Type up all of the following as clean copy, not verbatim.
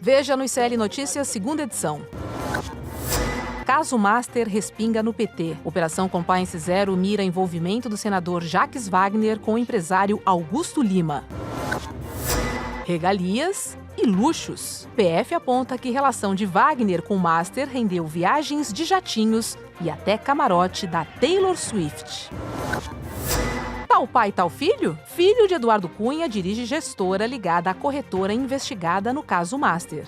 Veja no ICL Notícias, segunda edição. Caso Master respinga no PT. Operação Compliance Zero mira envolvimento do senador Jacques Wagner com o empresário Augusto Lima. Regalias e luxos. PF aponta que relação de Wagner com Master rendeu viagens de jatinhos e até camarote da Taylor Swift. Tal pai, tal filho? Filho de Eduardo Cunha dirige gestora ligada à corretora investigada no caso Master.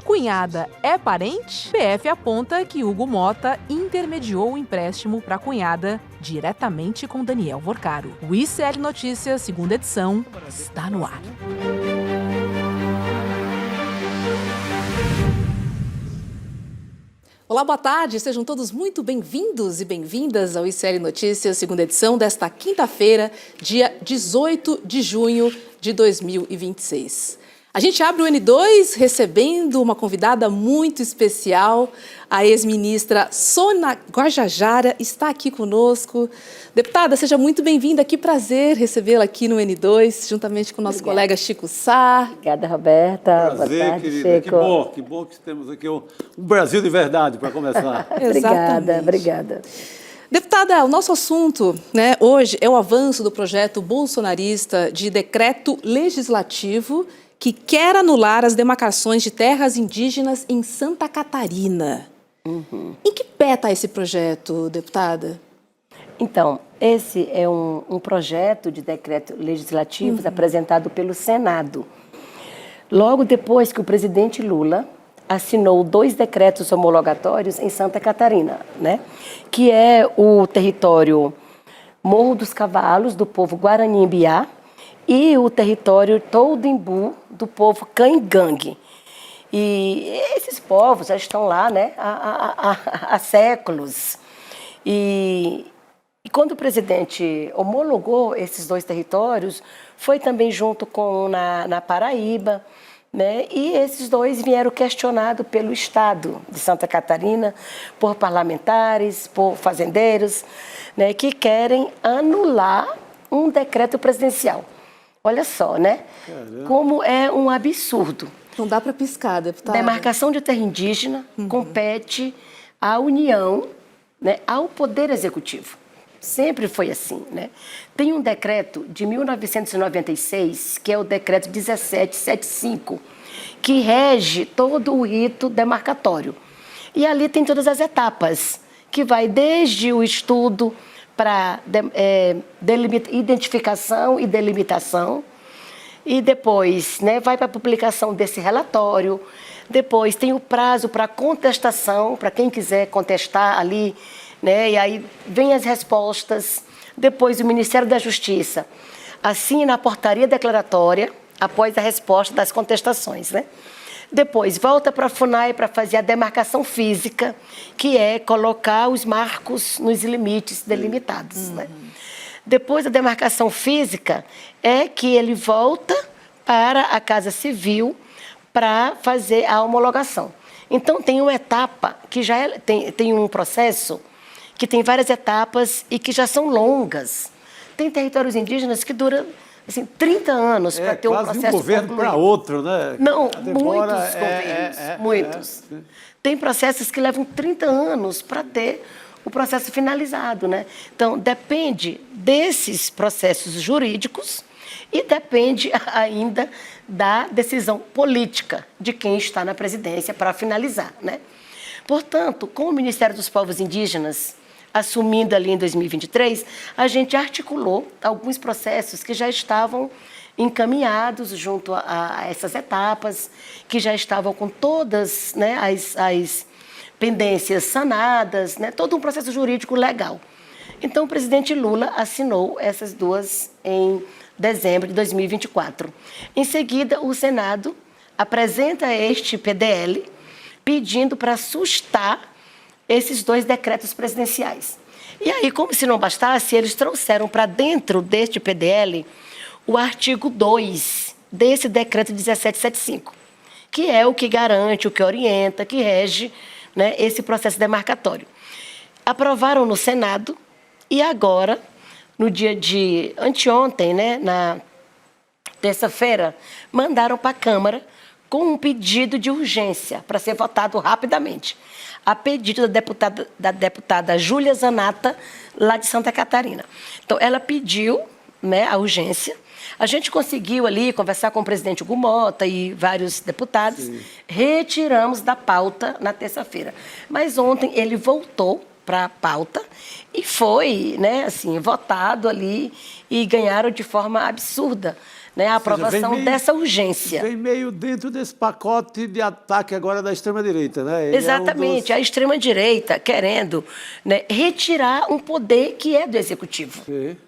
Cunhada é parente? PF aponta que Hugo Mota intermediou o empréstimo para a cunhada diretamente com Daniel Vorcaro. O ICL Notícias, segunda edição, está no ar. Olá, boa tarde, sejam todos muito bem-vindos e bem-vindas ao ICL Notícias, segunda edição desta quinta-feira, dia 18 de junho de 2026. A gente abre o N2 recebendo uma convidada muito especial, a ex-ministra Sônia Guajajara está aqui conosco. Deputada, seja muito bem-vinda, que prazer recebê-la aqui no N2, juntamente com o nosso colega Chico Sá. Obrigada, Roberta. Prazer, boa tarde, querida. Chico. Que bom que temos aqui um Brasil de verdade para começar. Obrigada. Deputada, o nosso assunto, hoje é o avanço do projeto bolsonarista de decreto legislativo que quer anular as demarcações de terras indígenas em Santa Catarina. Em que pé está esse projeto, deputada? Então, esse é um projeto de decreto legislativo apresentado pelo Senado. Logo depois que o presidente Lula assinou 2 decretos homologatórios em Santa Catarina, que é o território Morro dos Cavalos, do povo Guarani-Mbiá, e o território Todimbu, do povo Caingangue. E esses povos já estão lá há séculos. E quando o presidente homologou esses 2 territórios, foi também junto com na Paraíba, e esses 2 vieram questionados pelo Estado de Santa Catarina, por parlamentares, por fazendeiros, que querem anular um decreto presidencial. Olha só, como é um absurdo. Não dá para piscar, deputada. Demarcação de terra indígena compete à União, ao Poder Executivo. Sempre foi assim, Tem um decreto de 1996, que é o decreto 1775, que rege todo o rito demarcatório. E ali tem todas as etapas, que vai desde o estudo para identificação e delimitação, e depois vai para a publicação desse relatório, depois tem o prazo para contestação, para quem quiser contestar ali, e aí vem as respostas, depois o Ministério da Justiça assina a portaria declaratória após a resposta das contestações, Depois, volta para a FUNAI para fazer a demarcação física, que é colocar os marcos nos limites delimitados. Depois da demarcação física, é que ele volta para a Casa Civil para fazer a homologação. Então, tem uma etapa que já tem um processo que tem várias etapas e que já são longas. Tem territórios indígenas que duram 30 anos para ter um processo de um governo para outro, Não, muitos governos, muitos. Tem processos que levam 30 anos para ter o processo finalizado, Então, depende desses processos jurídicos e depende ainda da decisão política de quem está na presidência para finalizar, Portanto, com o Ministério dos Povos Indígenas assumindo ali em 2023, a gente articulou alguns processos que já estavam encaminhados junto a essas etapas, que já estavam com todas as pendências sanadas, todo um processo jurídico legal. Então, o presidente Lula assinou essas 2 em dezembro de 2024. Em seguida, o Senado apresenta este PDL pedindo para sustar esses 2 decretos presidenciais. E aí, como se não bastasse, eles trouxeram para dentro deste PDL o artigo 2 desse decreto 1775, que é o que garante, o que orienta, que rege esse processo demarcatório. Aprovaram no Senado e agora, no dia de anteontem, na terça-feira, mandaram para a Câmara com um pedido de urgência para ser votado rapidamente, a pedido da deputada Júlia Zanata, lá de Santa Catarina. Então, ela pediu, né, a urgência. A gente conseguiu ali conversar com o presidente Hugo Mota e vários deputados. Sim. Retiramos da pauta na terça-feira. Mas ontem ele voltou para a pauta e foi, né, assim, votado ali e ganharam de forma absurda, né, a aprovação dessa urgência. Vem meio dentro desse pacote de ataque agora da extrema-direita, né? Exatamente, a extrema-direita querendo, né, retirar um poder que é do Executivo,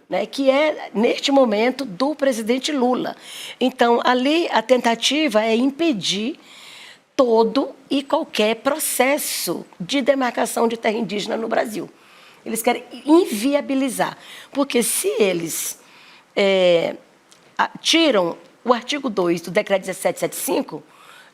né, que é, neste momento, do presidente Lula. Então, ali, a tentativa é impedir todo e qualquer processo de demarcação de terra indígena no Brasil. Eles querem inviabilizar, porque se eles tiram o artigo 2 do decreto 1775,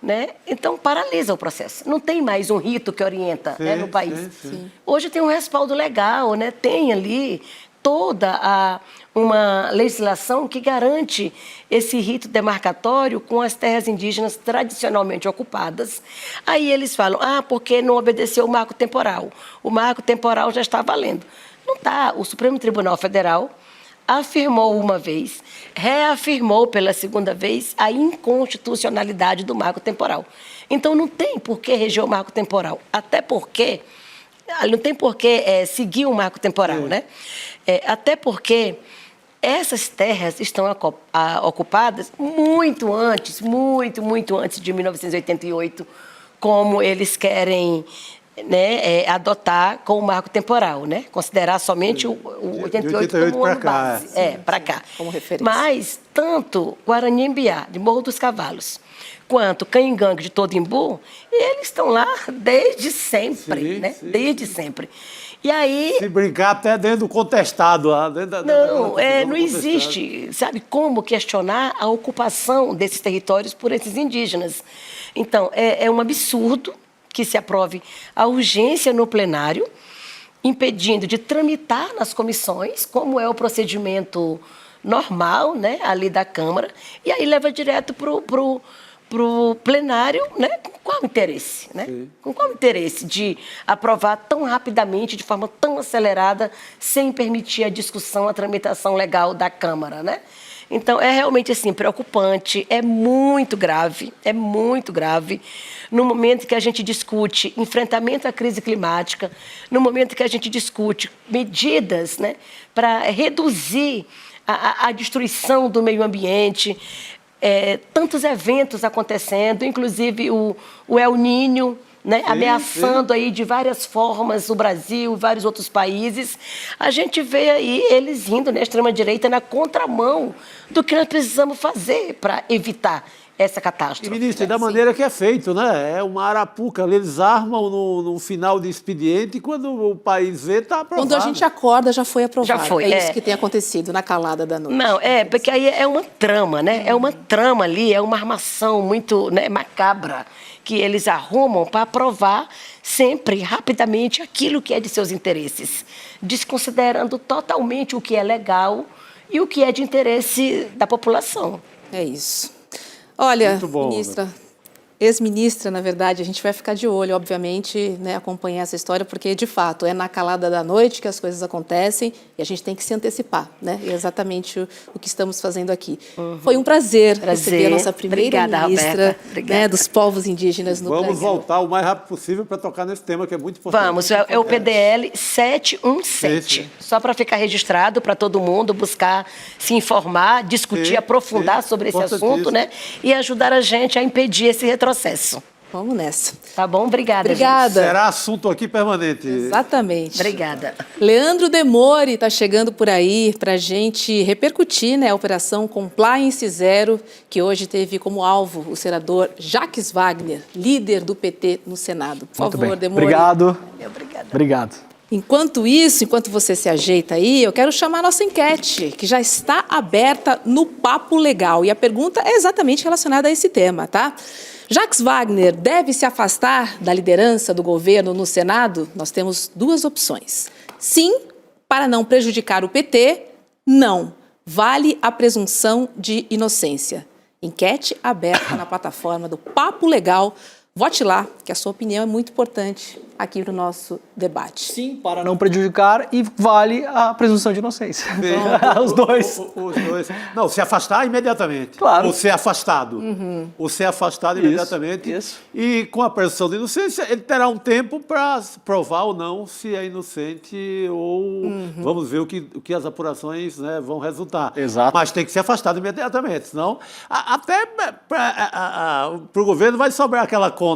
né, então paralisa o processo. Não tem mais um rito que orienta, né, no país. Sim. Hoje tem um respaldo legal, né, tem ali toda uma legislação que garante esse rito demarcatório com as terras indígenas tradicionalmente ocupadas. Aí eles falam, porque não obedeceu o marco temporal. O marco temporal já está valendo. Não está. O Supremo Tribunal Federal afirmou uma vez, reafirmou pela segunda vez a inconstitucionalidade do marco temporal. Então, não tem por que reger o marco temporal, até porque não tem por que seguir o marco temporal, né? Até porque essas terras estão ocupadas muito antes de 1988, como eles querem, né, adotar com o marco temporal, né? Considerar somente o 88 como ano base, para cá. Como referência. Mas tanto Guarani-Mbiá, de Morro dos Cavalos, quanto Canhingangue de Todimbu, eles estão lá desde sempre, né? Sim. Desde sempre. E aí... Se brincar até dentro do contestado. Não existe, sabe, como questionar a ocupação desses territórios por esses indígenas. Então, é um absurdo que se aprove a urgência no plenário, impedindo de tramitar nas comissões, como é o procedimento normal, né, ali da Câmara, e aí leva direto para o plenário, né? Com qual interesse? Né? Com qual interesse de aprovar tão rapidamente, de forma tão acelerada, sem permitir a discussão, a tramitação legal da Câmara, né? Então, é realmente assim, preocupante, é muito grave, no momento que a gente discute enfrentamento à crise climática, no momento que a gente discute medidas, né, para reduzir a destruição do meio ambiente, tantos eventos acontecendo, inclusive o El Niño, né, ameaçando aí de várias formas o Brasil, vários outros países. A gente vê aí eles indo, né, extrema-direita, na contramão do que nós precisamos fazer para evitar essa catástrofe. E, ministro, da maneira que é feito, né? É uma arapuca, eles armam no final de expediente e quando o país vê, está aprovado. Quando a gente acorda, já foi aprovado. Já foi. É isso que tem acontecido na calada da noite. Não, porque aí é uma trama, né? É uma trama ali, é uma armação muito, né, macabra, que eles arrumam para aprovar sempre, rapidamente, aquilo que é de seus interesses, desconsiderando totalmente o que é legal e o que é de interesse da população. É isso. Olha, ministra, ex-ministra, na verdade, a gente vai ficar de olho, obviamente, né, acompanhar essa história, porque, de fato, é na calada da noite que as coisas acontecem e a gente tem que se antecipar, né? É exatamente o que estamos fazendo aqui. Foi um prazer receber a nossa primeira ministra, né, dos povos indígenas no Brasil. Vamos voltar o mais rápido possível para tocar nesse tema, que é muito importante. Vamos, é o PDL 717. Sim. Só para ficar registrado, para todo mundo buscar se informar, discutir, aprofundar sobre esse assunto, né? E ajudar a gente a impedir esse retrocesso. Vamos nessa. Tá bom? Obrigada, gente. Será assunto aqui permanente. Exatamente. Obrigada. Leandro Demore está chegando por aí para a gente repercutir, né, a Operação Compliance Zero, que hoje teve como alvo o senador Jacques Wagner, líder do PT no Senado. Por favor, Demore. Obrigado. Obrigada. Obrigado. Enquanto isso, enquanto você se ajeita aí, eu quero chamar a nossa enquete, que já está aberta no Papo Legal. E a pergunta é exatamente relacionada a esse tema, tá? Jacques Wagner deve se afastar da liderança do governo no Senado? Nós temos duas opções. Sim, para não prejudicar o PT. Não, vale a presunção de inocência. Enquete aberta na plataforma do Papo Legal. Vote lá, que a sua opinião é muito importante aqui no nosso debate. Sim, para não prejudicar, e vale a presunção de inocência. Os dois. Os dois. Não, se afastar imediatamente. Claro. Ou ser afastado. Ou ser afastado imediatamente. Isso. E com a presunção de inocência, ele terá um tempo para provar ou não se é inocente ou vamos ver o que as apurações, né, vão resultar. Exato. Mas tem que ser afastado imediatamente, senão até para o governo vai sobrar aquela conta.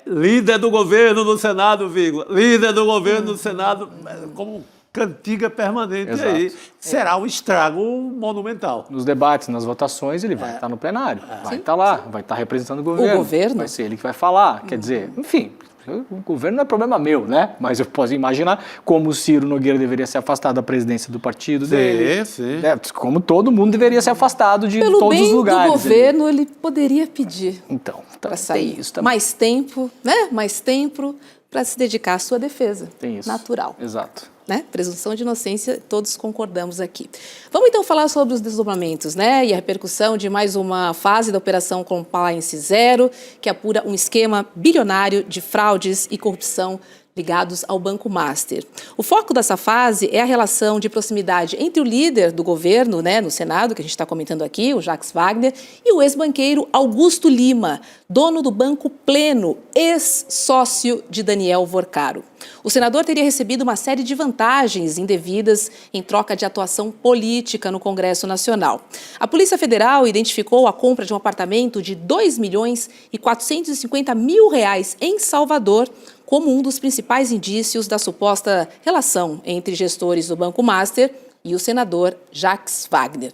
Líder do governo no Senado, vírgula. Líder do governo no Senado, como cantiga permanente. Exato. Aí. Será um estrago monumental. Nos debates, nas votações, ele vai estar no plenário. Vai estar lá, vai estar representando o governo. O governo? Vai ser ele que vai falar. Quer dizer, enfim, o governo não é problema meu, né? Mas eu posso imaginar como o Ciro Nogueira deveria ser afastado da presidência do partido dele. Sim. Como todo mundo deveria ser afastado de Pelo todos os bem lugares. do governo, ele poderia pedir Então para sair. tem isso também. Mais tempo, né? Mais tempo para se dedicar à sua defesa. Tem isso. Natural. Exato. Né? Presunção de inocência, todos concordamos aqui. Vamos então falar sobre os desdobramentos, né? E a repercussão de mais uma fase da Operação Compliance Zero, que apura um esquema bilionário de fraudes e corrupção ligados ao Banco Master. O foco dessa fase é a relação de proximidade entre o líder do governo, né, no Senado, que a gente está comentando aqui, o Jacques Wagner, e o ex-banqueiro Augusto Lima, dono do Banco Pleno, ex-sócio de Daniel Vorcaro. O senador teria recebido uma série de vantagens indevidas em troca de atuação política no Congresso Nacional. A Polícia Federal identificou a compra de um apartamento de R$2.450.000 em Salvador como um dos principais indícios da suposta relação entre gestores do Banco Master e o senador Jacques Wagner.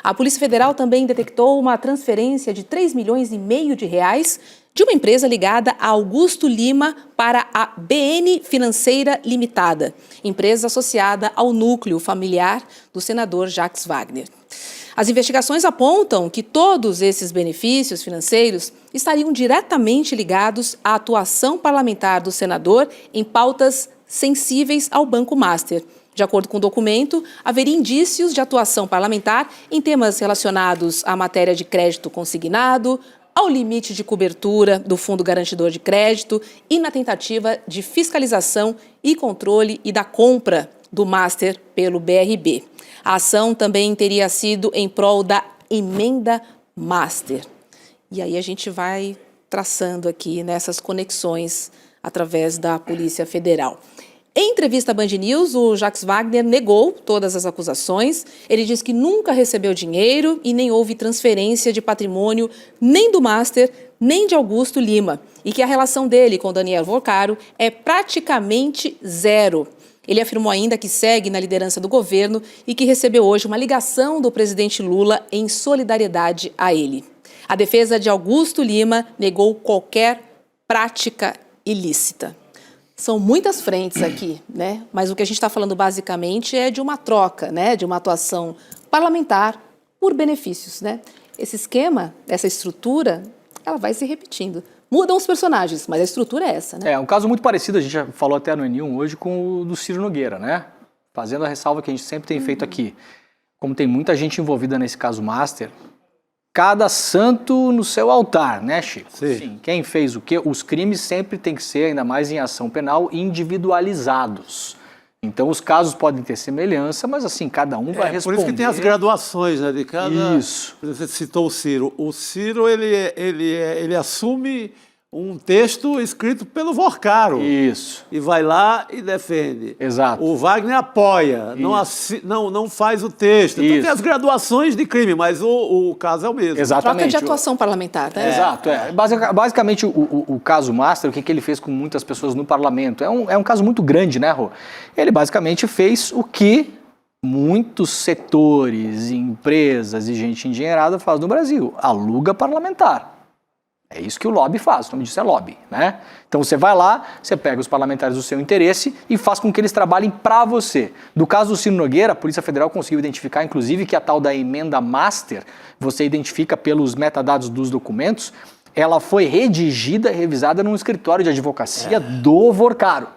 A Polícia Federal também detectou uma transferência de R$3,5 milhões de uma empresa ligada a Augusto Lima para a BN Financeira Limitada, empresa associada ao núcleo familiar do senador Jacques Wagner. As investigações apontam que todos esses benefícios financeiros estariam diretamente ligados à atuação parlamentar do senador em pautas sensíveis ao Banco Master. De acordo com o documento, haveria indícios de atuação parlamentar em temas relacionados à matéria de crédito consignado, ao limite de cobertura do Fundo Garantidor de Crédito e na tentativa de fiscalização e controle e da compra do Master pelo BRB. A ação também teria sido em prol da emenda Master. E aí a gente vai traçando aqui nessas conexões através da Polícia Federal. Em entrevista à Band News, o Jacques Wagner negou todas as acusações. Ele diz que nunca recebeu dinheiro e nem houve transferência de patrimônio nem do Master, nem de Augusto Lima. E que a relação dele com Daniel Vorcaro é praticamente zero. Ele afirmou ainda que segue na liderança do governo e que recebeu hoje uma ligação do presidente Lula em solidariedade a ele. A defesa de Augusto Lima negou qualquer prática ilícita. São muitas frentes aqui, né? Mas o que a gente está falando basicamente é de uma troca, né? De uma atuação parlamentar por benefícios, né? Esse esquema, essa estrutura, ela vai se repetindo. Mudam os personagens, mas a estrutura é essa, né? É um caso muito parecido, a gente já falou até no N1 hoje, com o do Ciro Nogueira, né? Fazendo a ressalva que a gente sempre tem feito aqui. Como tem muita gente envolvida nesse caso Master, cada santo no seu altar, né, Chico? Sim. Quem fez o quê? Os crimes sempre têm que ser, ainda mais em ação penal, individualizados. Então, os casos podem ter semelhança, mas assim, cada um vai responder. Por isso que tem as graduações, né, de cada... Isso. Você citou o Ciro. O Ciro, ele assume um texto escrito pelo Vorcaro. Isso. E vai lá e defende. Exato. O Wagner apoia, não faz o texto. Então tem as graduações de crime, mas o caso é o mesmo. Exatamente. Troca de atuação parlamentar, né? Exato. Basicamente, o caso Master, o que ele fez com muitas pessoas no parlamento, é um caso muito grande, né, Rô? Ele basicamente fez o que muitos setores, empresas e gente endinheirada faz no Brasil. Aluga parlamentar. É isso que o lobby faz, o nome disso é lobby, né? Então você vai lá, você pega os parlamentares do seu interesse e faz com que eles trabalhem para você. No caso do Ciro Nogueira, a Polícia Federal conseguiu identificar, inclusive, que a tal da emenda Master, você identifica pelos metadados dos documentos, ela foi redigida e revisada num escritório de advocacia do Vorcaro.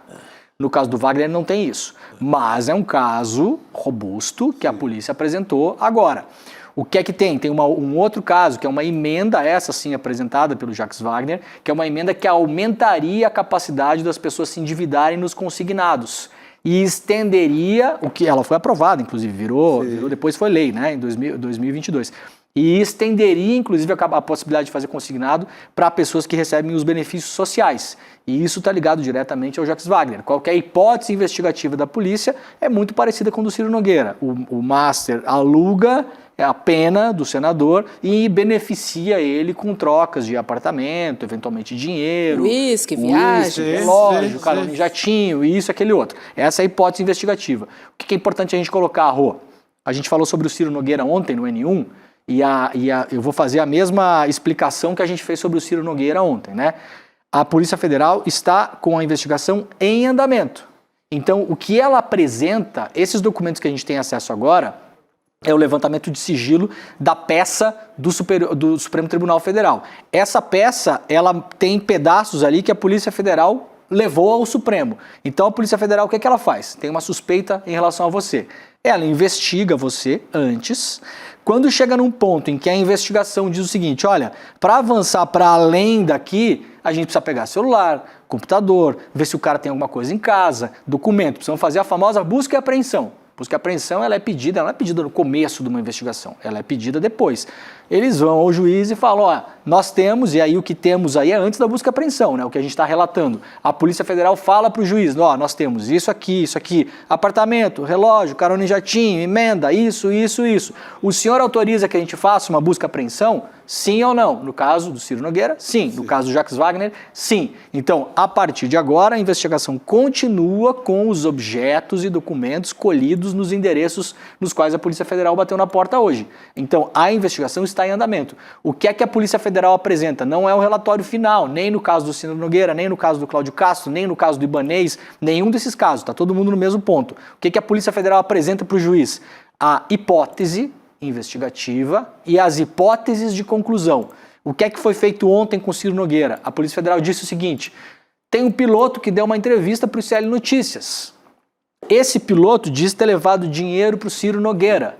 No caso do Wagner não tem isso, mas é um caso robusto que a polícia apresentou agora. O que é que tem? Tem um outro caso, que é uma emenda, essa sim apresentada pelo Jacques Wagner, que é uma emenda que aumentaria a capacidade das pessoas se endividarem nos consignados e estenderia, o que ela foi aprovada, inclusive, virou depois foi lei, né, em 2022. E estenderia, inclusive, a possibilidade de fazer consignado para pessoas que recebem os benefícios sociais. E isso está ligado diretamente ao Jacques Wagner. Qualquer hipótese investigativa da polícia é muito parecida com a do Ciro Nogueira. O Master aluga a pena do senador e beneficia ele com trocas de apartamento, eventualmente dinheiro. Uísque, viagem. Relógio, carona em jatinho, isso, aquele outro. Essa é a hipótese investigativa. O que é importante a gente colocar, Rô? A gente falou sobre o Ciro Nogueira ontem no N1, eu vou fazer a mesma explicação que a gente fez sobre o Ciro Nogueira ontem, né? A Polícia Federal está com a investigação em andamento. Então, o que ela apresenta, esses documentos que a gente tem acesso agora, é o levantamento de sigilo da peça do Supremo Tribunal Federal. Essa peça, ela tem pedaços ali que a Polícia Federal levou ao Supremo. Então, a Polícia Federal, o que é que ela faz? Tem uma suspeita em relação a você. Ela investiga você antes. Quando chega num ponto em que a investigação diz o seguinte, olha, para avançar para além daqui, a gente precisa pegar celular, computador, ver se o cara tem alguma coisa em casa, documento, precisamos fazer a famosa busca e apreensão. Busca e apreensão, ela não é pedida no começo de uma investigação, ela é pedida depois. Eles vão ao juiz e falam, ó, nós temos, e aí o que temos aí é antes da busca e apreensão, né, o que a gente está relatando. A Polícia Federal fala para o juiz, ó, nós temos isso aqui, apartamento, relógio, carona em jatinho, emenda, isso. O senhor autoriza que a gente faça uma busca e apreensão? Sim ou não? No caso do Ciro Nogueira, sim. No caso do Jacques Wagner, sim. Então, a partir de agora, a investigação continua com os objetos e documentos colhidos nos endereços nos quais a Polícia Federal bateu na porta hoje. Então, a investigação está em andamento. O que é que a Polícia Federal apresenta? Não é um relatório final, nem no caso do Ciro Nogueira, nem no caso do Cláudio Castro, nem no caso do Ibanez, nenhum desses casos. Está todo mundo no mesmo ponto. O que é que a Polícia Federal apresenta para o juiz? A hipótese investigativa e as hipóteses de conclusão. O que é que foi feito ontem com o Ciro Nogueira? A Polícia Federal disse o seguinte, tem um piloto que deu uma entrevista para o ICL Notícias. Esse piloto diz ter levado dinheiro para o Ciro Nogueira.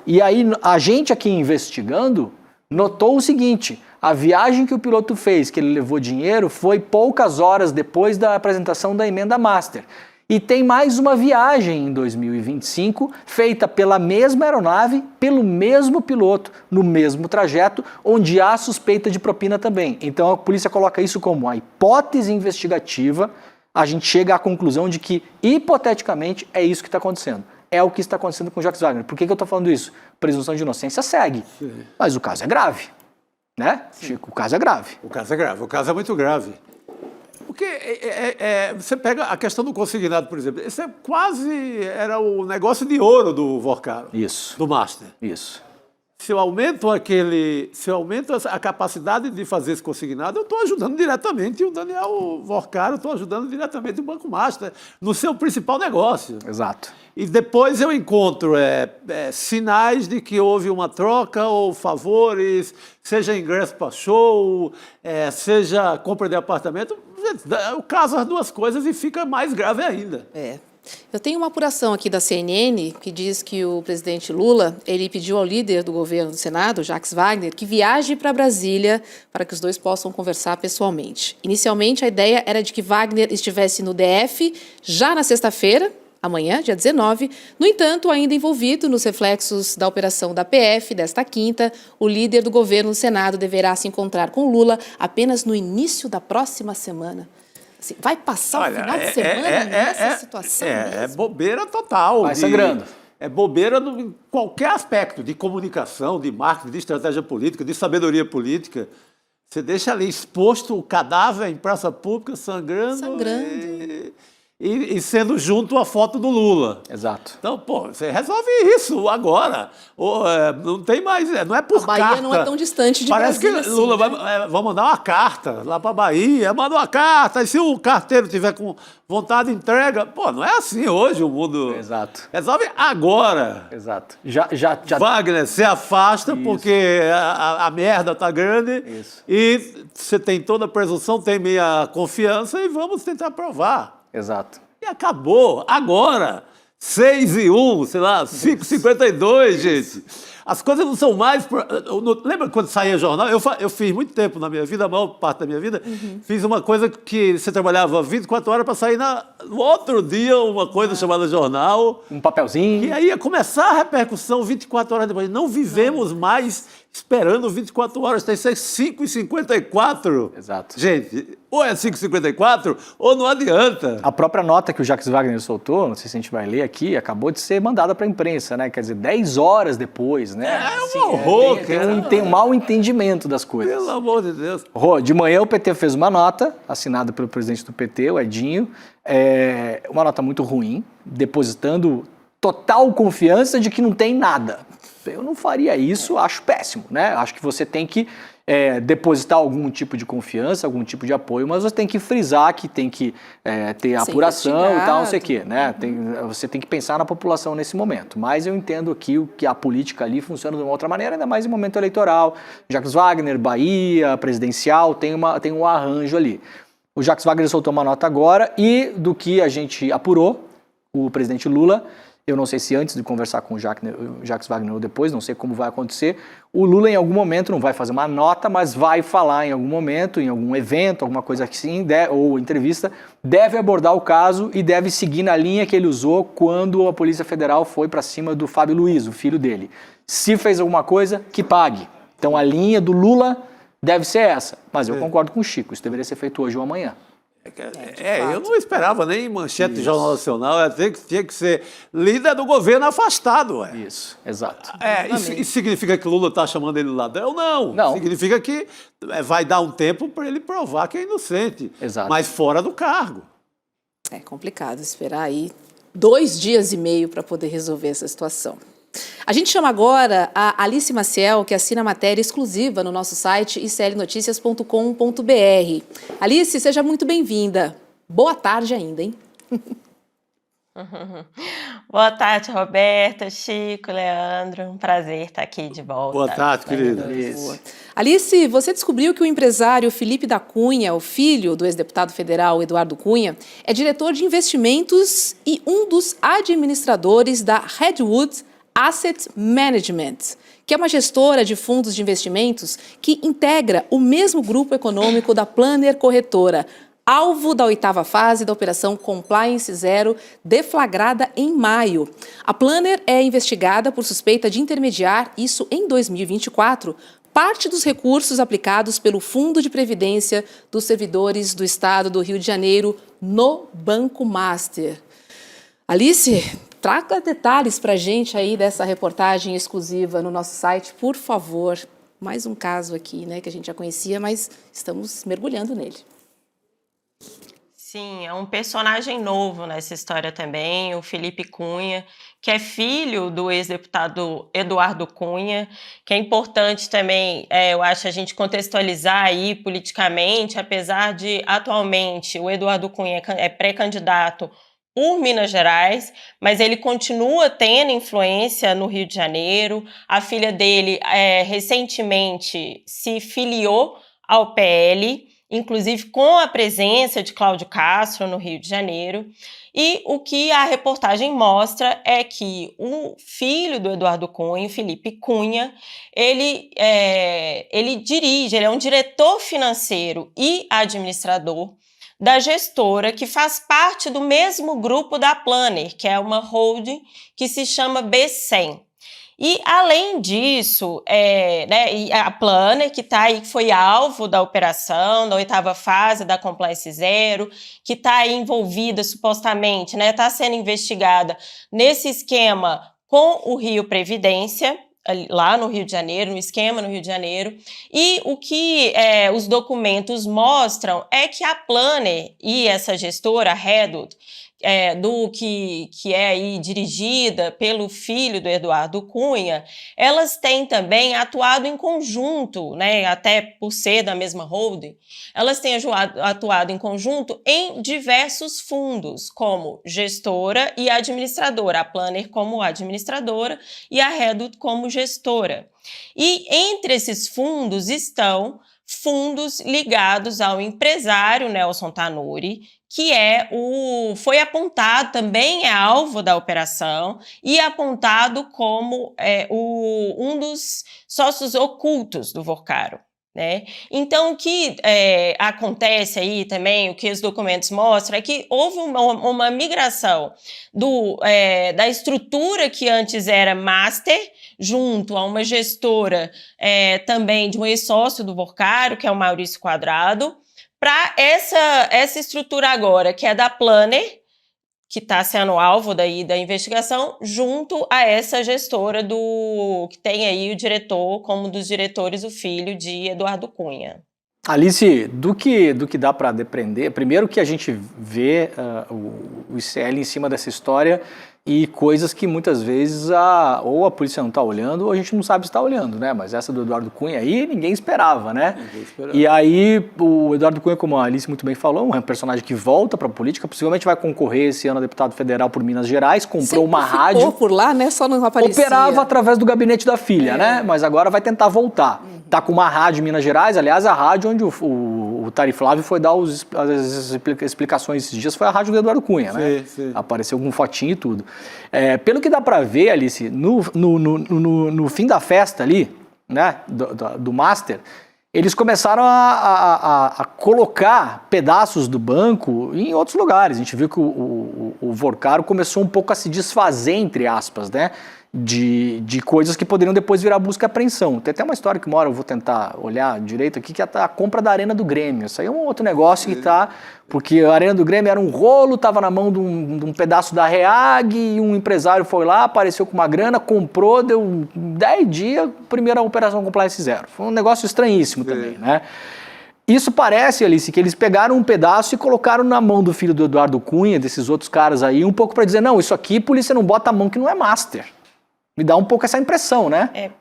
E aí a gente aqui investigando notou o seguinte, a viagem que o piloto fez, que ele levou dinheiro, foi poucas horas depois da apresentação da emenda Master. E tem mais uma viagem em 2025, feita pela mesma aeronave, pelo mesmo piloto, no mesmo trajeto, onde há suspeita de propina também. Então a polícia coloca isso como a hipótese investigativa, a gente chega à conclusão de que, hipoteticamente, é isso que está acontecendo. É o que está acontecendo com o Jacques Wagner. Por que eu estou falando isso? Presunção de inocência segue, mas o caso é grave, né? Chico, o caso é grave. O caso é grave, o caso é muito grave. Porque você pega a questão do consignado, por exemplo, esse era o negócio de ouro do Vorcaro. Isso. Do Master. Isso. Se eu aumento a capacidade de fazer esse consignado, eu estou ajudando diretamente o Daniel Vorcaro, estou ajudando diretamente o Banco Master no seu principal negócio. Exato. E depois eu encontro sinais de que houve uma troca ou favores, seja ingresso para show, seja compra de apartamento. O caso as duas coisas e fica mais grave ainda. Eu tenho uma apuração aqui da CNN que diz que o presidente Lula, ele pediu ao líder do governo do Senado, Jacques Wagner, que viaje para Brasília para que os dois possam conversar pessoalmente. Inicialmente, a ideia era de que Wagner estivesse no DF já na sexta-feira, amanhã, dia 19. No entanto, ainda envolvido nos reflexos da operação da PF desta quinta, o líder do governo no Senado deverá se encontrar com Lula apenas no início da próxima semana. Assim, vai passar o final de semana nessa situação mesmo? É bobeira total. Vai sangrando. É bobeira em qualquer aspecto, de comunicação, de marketing, de estratégia política, de sabedoria política. Você deixa ali exposto o cadáver em praça pública, sangrando. E sendo junto a foto do Lula. Exato. Então, você resolve isso agora. Não tem mais, não é por carta. A Bahia não é tão distante de Parece Brasília que Lula assim, né? vai mandar uma carta lá para a Bahia, manda uma carta, e se o carteiro tiver com vontade, entrega. Não é assim hoje o mundo. Exato. Resolve agora. Exato. Wagner, se afasta porque a merda tá grande. Isso. E você tem toda a presunção, tem minha confiança e vamos tentar provar. Exato. E acabou. Agora. 6-1, sei lá, 5,52, gente. As coisas não são mais... Lembra quando saía jornal? Eu fiz muito tempo na minha vida, a maior parte da minha vida, fiz uma coisa que você trabalhava 24 horas para sair no outro dia uma coisa chamada jornal. Um papelzinho. E aí ia começar a repercussão 24 horas depois. Não vivemos mais esperando 24 horas, tem que ser 5h54. Exato. Gente, ou é 5h54 ou não adianta. A própria nota que o Jacques Wagner soltou, não sei se a gente vai ler aqui, acabou de ser mandada para a imprensa, né? Quer dizer, 10 horas depois, né? É um horror. Tem um mau entendimento das coisas. Pelo amor de Deus. Rô, de manhã o PT fez uma nota, assinada pelo presidente do PT, o Edinho, uma nota muito ruim, depositando total confiança de que não tem nada. Eu não faria isso, acho péssimo, né? Acho que você tem que depositar algum tipo de confiança, algum tipo de apoio, mas você tem que frisar que tem que ter apuração e tal, não sei o quê, né? Você tem que pensar na população nesse momento. Mas eu entendo aqui que a política ali funciona de uma outra maneira, ainda mais em momento eleitoral. Jacques Wagner, Bahia, presidencial, tem um arranjo ali. O Jacques Wagner soltou uma nota agora e do que a gente apurou, o presidente Lula, eu não sei se antes de conversar com o Jacques Wagner ou depois, não sei como vai acontecer, o Lula em algum momento não vai fazer uma nota, mas vai falar em algum momento, em algum evento, alguma coisa assim, ou entrevista, deve abordar o caso e deve seguir na linha que ele usou quando a Polícia Federal foi para cima do Fábio Luiz, o filho dele. Se fez alguma coisa, que pague. Então a linha do Lula deve ser essa, mas eu concordo com o Chico, isso deveria ser feito hoje ou amanhã. Eu não esperava nem manchete de Jornal Nacional, tinha que ser líder do governo afastado. Isso, exato. Isso significa que o Lula está chamando ele de ladrão? Não. Significa que vai dar um tempo para ele provar que é inocente, mas fora do cargo. É complicado esperar aí 2 dias e meio para poder resolver essa situação. A gente chama agora a Alice Maciel, que assina matéria exclusiva no nosso site iclnoticias.com.br. Alice, seja muito bem-vinda. Boa tarde ainda, hein? Boa tarde, Roberto, Chico, Leandro. Um prazer estar aqui de volta. Boa tarde, querida. Alice, você descobriu que o empresário Felipe da Cunha, o filho do ex-deputado federal Eduardo Cunha, é diretor de investimentos e um dos administradores da Redwood Asset Management, que é uma gestora de fundos de investimentos que integra o mesmo grupo econômico da Planner Corretora, alvo da 8ª fase da Operação Compliance Zero, deflagrada em maio. A Planner é investigada por suspeita de intermediar, isso em 2024, parte dos recursos aplicados pelo Fundo de Previdência dos Servidores do Estado do Rio de Janeiro no Banco Master. Alice, traga detalhes para a gente aí dessa reportagem exclusiva no nosso site, por favor. Mais um caso aqui, né, que a gente já conhecia, mas estamos mergulhando nele. Sim, é um personagem novo nessa história também, o Felipe Cunha, que é filho do ex-deputado Eduardo Cunha, que é importante também, eu acho, a gente contextualizar aí politicamente, apesar de atualmente o Eduardo Cunha é pré-candidato por Minas Gerais, mas ele continua tendo influência no Rio de Janeiro. A filha dele recentemente se filiou ao PL, inclusive com a presença de Cláudio Castro no Rio de Janeiro. E o que a reportagem mostra é que o filho do Eduardo Cunha, Felipe Cunha, ele é um diretor financeiro e administrador da gestora que faz parte do mesmo grupo da Planner, que é uma holding que se chama B100. E, além disso, a Planner, que está aí, que foi alvo da operação, da 8ª fase da Compliance Zero, que está aí envolvida, supostamente, está sendo investigada nesse esquema com o Rio Previdência, lá no Rio de Janeiro, no esquema no Rio de Janeiro, e o que os documentos mostram é que a Planner e essa gestora, a Redwood, que é aí dirigida pelo filho do Eduardo Cunha, elas têm também atuado em conjunto, até por ser da mesma holding, elas têm atuado em conjunto em diversos fundos, como gestora e administradora, a Planner como administradora e a Redwood como gestora. E entre esses fundos estão fundos ligados ao empresário Nelson Tanuri, que foi apontado, também é alvo da operação, e apontado como um dos sócios ocultos do Vorcaro. Né? Então, o que acontece aí também, o que os documentos mostram, é que houve uma migração da estrutura que antes era master, junto a uma gestora também de um ex-sócio do Vorcaro, que é o Maurício Quadrado, para essa estrutura agora, que é da Planner, que está sendo alvo da investigação, junto a essa gestora que tem aí o diretor, como um dos diretores, o filho de Eduardo Cunha. Alice, do que dá para depreender, primeiro que a gente vê o ICL em cima dessa história e coisas que muitas vezes ou a polícia não está olhando ou a gente não sabe se está olhando, né? Mas essa do Eduardo Cunha aí ninguém esperava, né? Ninguém esperava. E aí o Eduardo Cunha, como a Alice muito bem falou, é um personagem que volta para a política, possivelmente vai concorrer esse ano a deputado federal por Minas Gerais, comprou uma rádio. Ficou por lá, né? Só não aparecia. Operava através do gabinete da filha, né? Mas agora vai tentar voltar. Tá com uma rádio em Minas Gerais, aliás, a rádio onde o Tari Flávio foi dar as explicações esses dias foi a rádio do Eduardo Cunha, né? Sim. Apareceu com fotinho e tudo. Pelo que dá para ver, Alice, no fim da festa ali, né, do Master, eles começaram a colocar pedaços do banco em outros lugares. A gente viu que o Vorcaro começou um pouco a se desfazer, entre aspas, né? De coisas que poderiam depois virar busca e apreensão. Tem até uma história que uma hora eu vou tentar olhar direito aqui, que é a compra da Arena do Grêmio. Isso aí é um outro negócio que porque a Arena do Grêmio era um rolo, estava na mão de um pedaço da REAG, e um empresário foi lá, apareceu com uma grana, comprou, deu 10 dias, primeira operação compliance zero. Foi um negócio estranhíssimo também, né? Isso parece, Alice, que eles pegaram um pedaço e colocaram na mão do filho do Eduardo Cunha, desses outros caras aí, um pouco para dizer, não, isso aqui, polícia não bota a mão que não é master. Me dá um pouco essa impressão, né?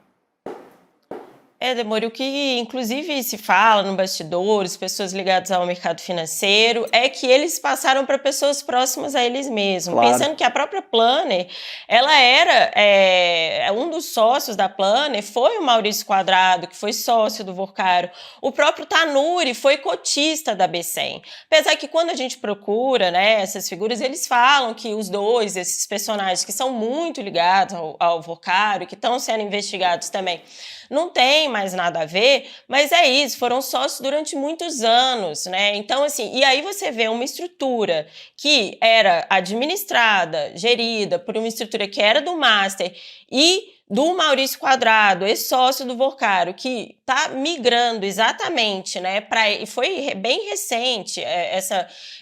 Demore, o que inclusive se fala no bastidores, pessoas ligadas ao mercado financeiro, é que eles passaram para pessoas próximas a eles mesmos. Claro. Pensando que a própria Planner, ela era um dos sócios da Planner, foi o Maurício Quadrado, que foi sócio do Vorcaro. O próprio Tanuri foi cotista da B100. Apesar que quando a gente procura, né, essas figuras, eles falam que os dois, esses personagens que são muito ligados ao Vorcaro, que estão sendo investigados também, não tem mais nada a ver, mas é isso, foram sócios durante muitos anos, né? Então, assim, e aí você vê uma estrutura que era administrada, gerida por uma estrutura que era do Master e do Maurício Quadrado, ex-sócio do Vorcaro, que está migrando exatamente, né? E foi bem recente,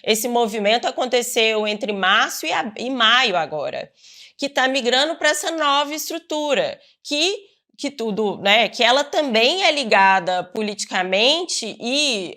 esse movimento aconteceu entre março e maio agora, que está migrando para essa nova estrutura, que tudo, né, que ela também é ligada politicamente e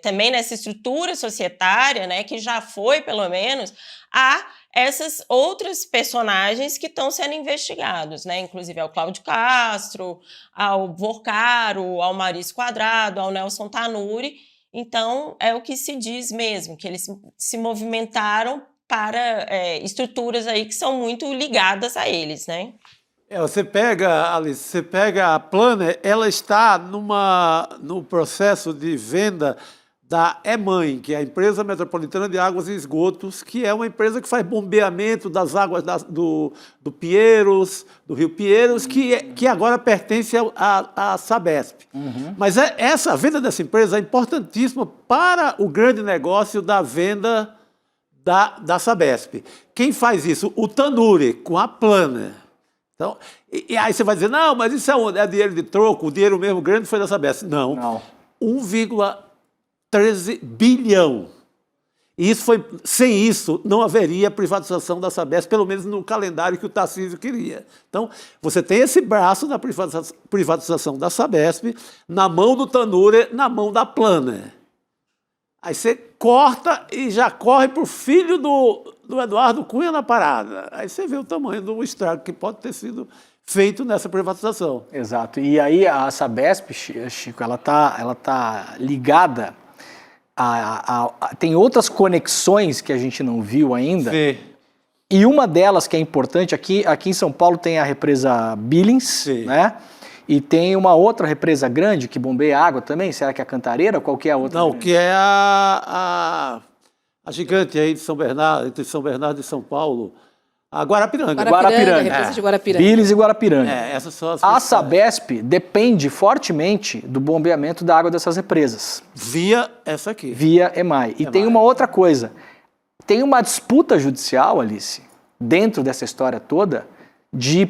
também nessa estrutura societária, né, que já foi, pelo menos, a essas outras personagens que estão sendo investigados, né, inclusive ao Cláudio Castro, ao Vorcaro, ao Maurício Quadrado, ao Nelson Tanuri. Então, é o que se diz mesmo, que eles se movimentaram para estruturas aí que são muito ligadas a eles, né? Você pega, Alice, a Planner, ela está no processo de venda da EMAN, que é a Empresa Metropolitana de Águas e Esgotos, que é uma empresa que faz bombeamento das águas do Pinheiros, do Rio Pinheiros, que agora pertence à Sabesp. Uhum. Mas a venda dessa empresa é importantíssima para o grande negócio da venda da Sabesp. Quem faz isso? O Tanuri, com a Planner. Então, e aí você vai dizer, não, mas isso é dinheiro de troco, o dinheiro mesmo grande foi da Sabesp. Não. 1,13 bilhão. E sem isso, não haveria privatização da Sabesp, pelo menos no calendário que o Tarcísio queria. Então, você tem esse braço da privatização da Sabesp na mão do Tanuri, na mão da Planner. Aí você corta e já corre para o filho do Eduardo Cunha na parada. Aí você vê o tamanho do estrago que pode ter sido feito nessa privatização. Exato. E aí a Sabesp, Chico, ela tá ligada tem outras conexões que a gente não viu ainda. Sim. E uma delas que é importante, aqui em São Paulo tem a represa Billings, né? E tem uma outra represa grande que bombeia água também. Será que é a Cantareira? Qual que é a outra? Não, que é a gigante aí de São Bernardo, entre São Bernardo e São Paulo, a Guarapiranga. Guarapiranga. Represa de Guarapiranga. Billings e Guarapiranga. Essas são as A Sabesp depende fortemente do bombeamento da água dessas represas. Via essa aqui. Via EMAI. E tem uma outra coisa. Tem uma disputa judicial, Alice, dentro dessa história toda, de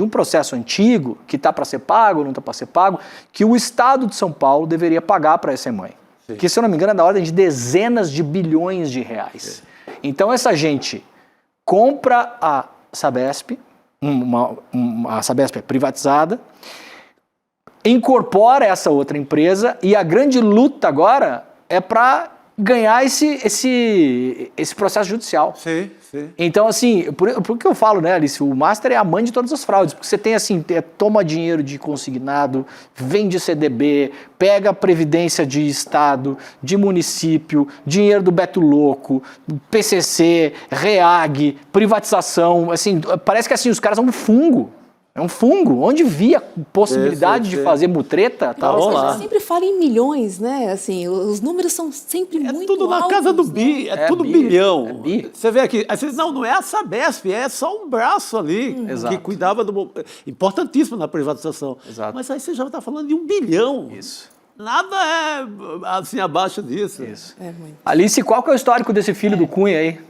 um processo antigo, que está para ser pago, não está para ser pago, que o Estado de São Paulo deveria pagar para essa EMAI. Que, se eu não me engano, é da ordem de dezenas de bilhões de reais. Então, essa gente compra a Sabesp, a Sabesp é privatizada, incorpora essa outra empresa e a grande luta agora é para ganhar esse processo judicial. Sim. Então, assim, por que eu falo, né, Alice? O Master é a mãe de todas as fraudes, porque você tem, assim, toma dinheiro de consignado, vende CDB, pega previdência de Estado, de município, dinheiro do Beto Louco, PCC, REAG, privatização, assim, parece que, assim, os caras são um fungo. É um fungo. Onde via possibilidade de fazer mutreta, tá lá. Você sempre fala em milhões, né? Assim, os números são sempre muito altos. É tudo na casa do bi, tudo bilhão. É bi. Você vê aqui, aí você diz, não é a Sabesp, é só um braço ali que cuidava do... Importantíssimo na privatização. Exato. Mas aí você já está falando de 1 bilhão. Isso. Nada é assim abaixo disso. Isso. Alice, qual que é o histórico desse filho do Cunha aí?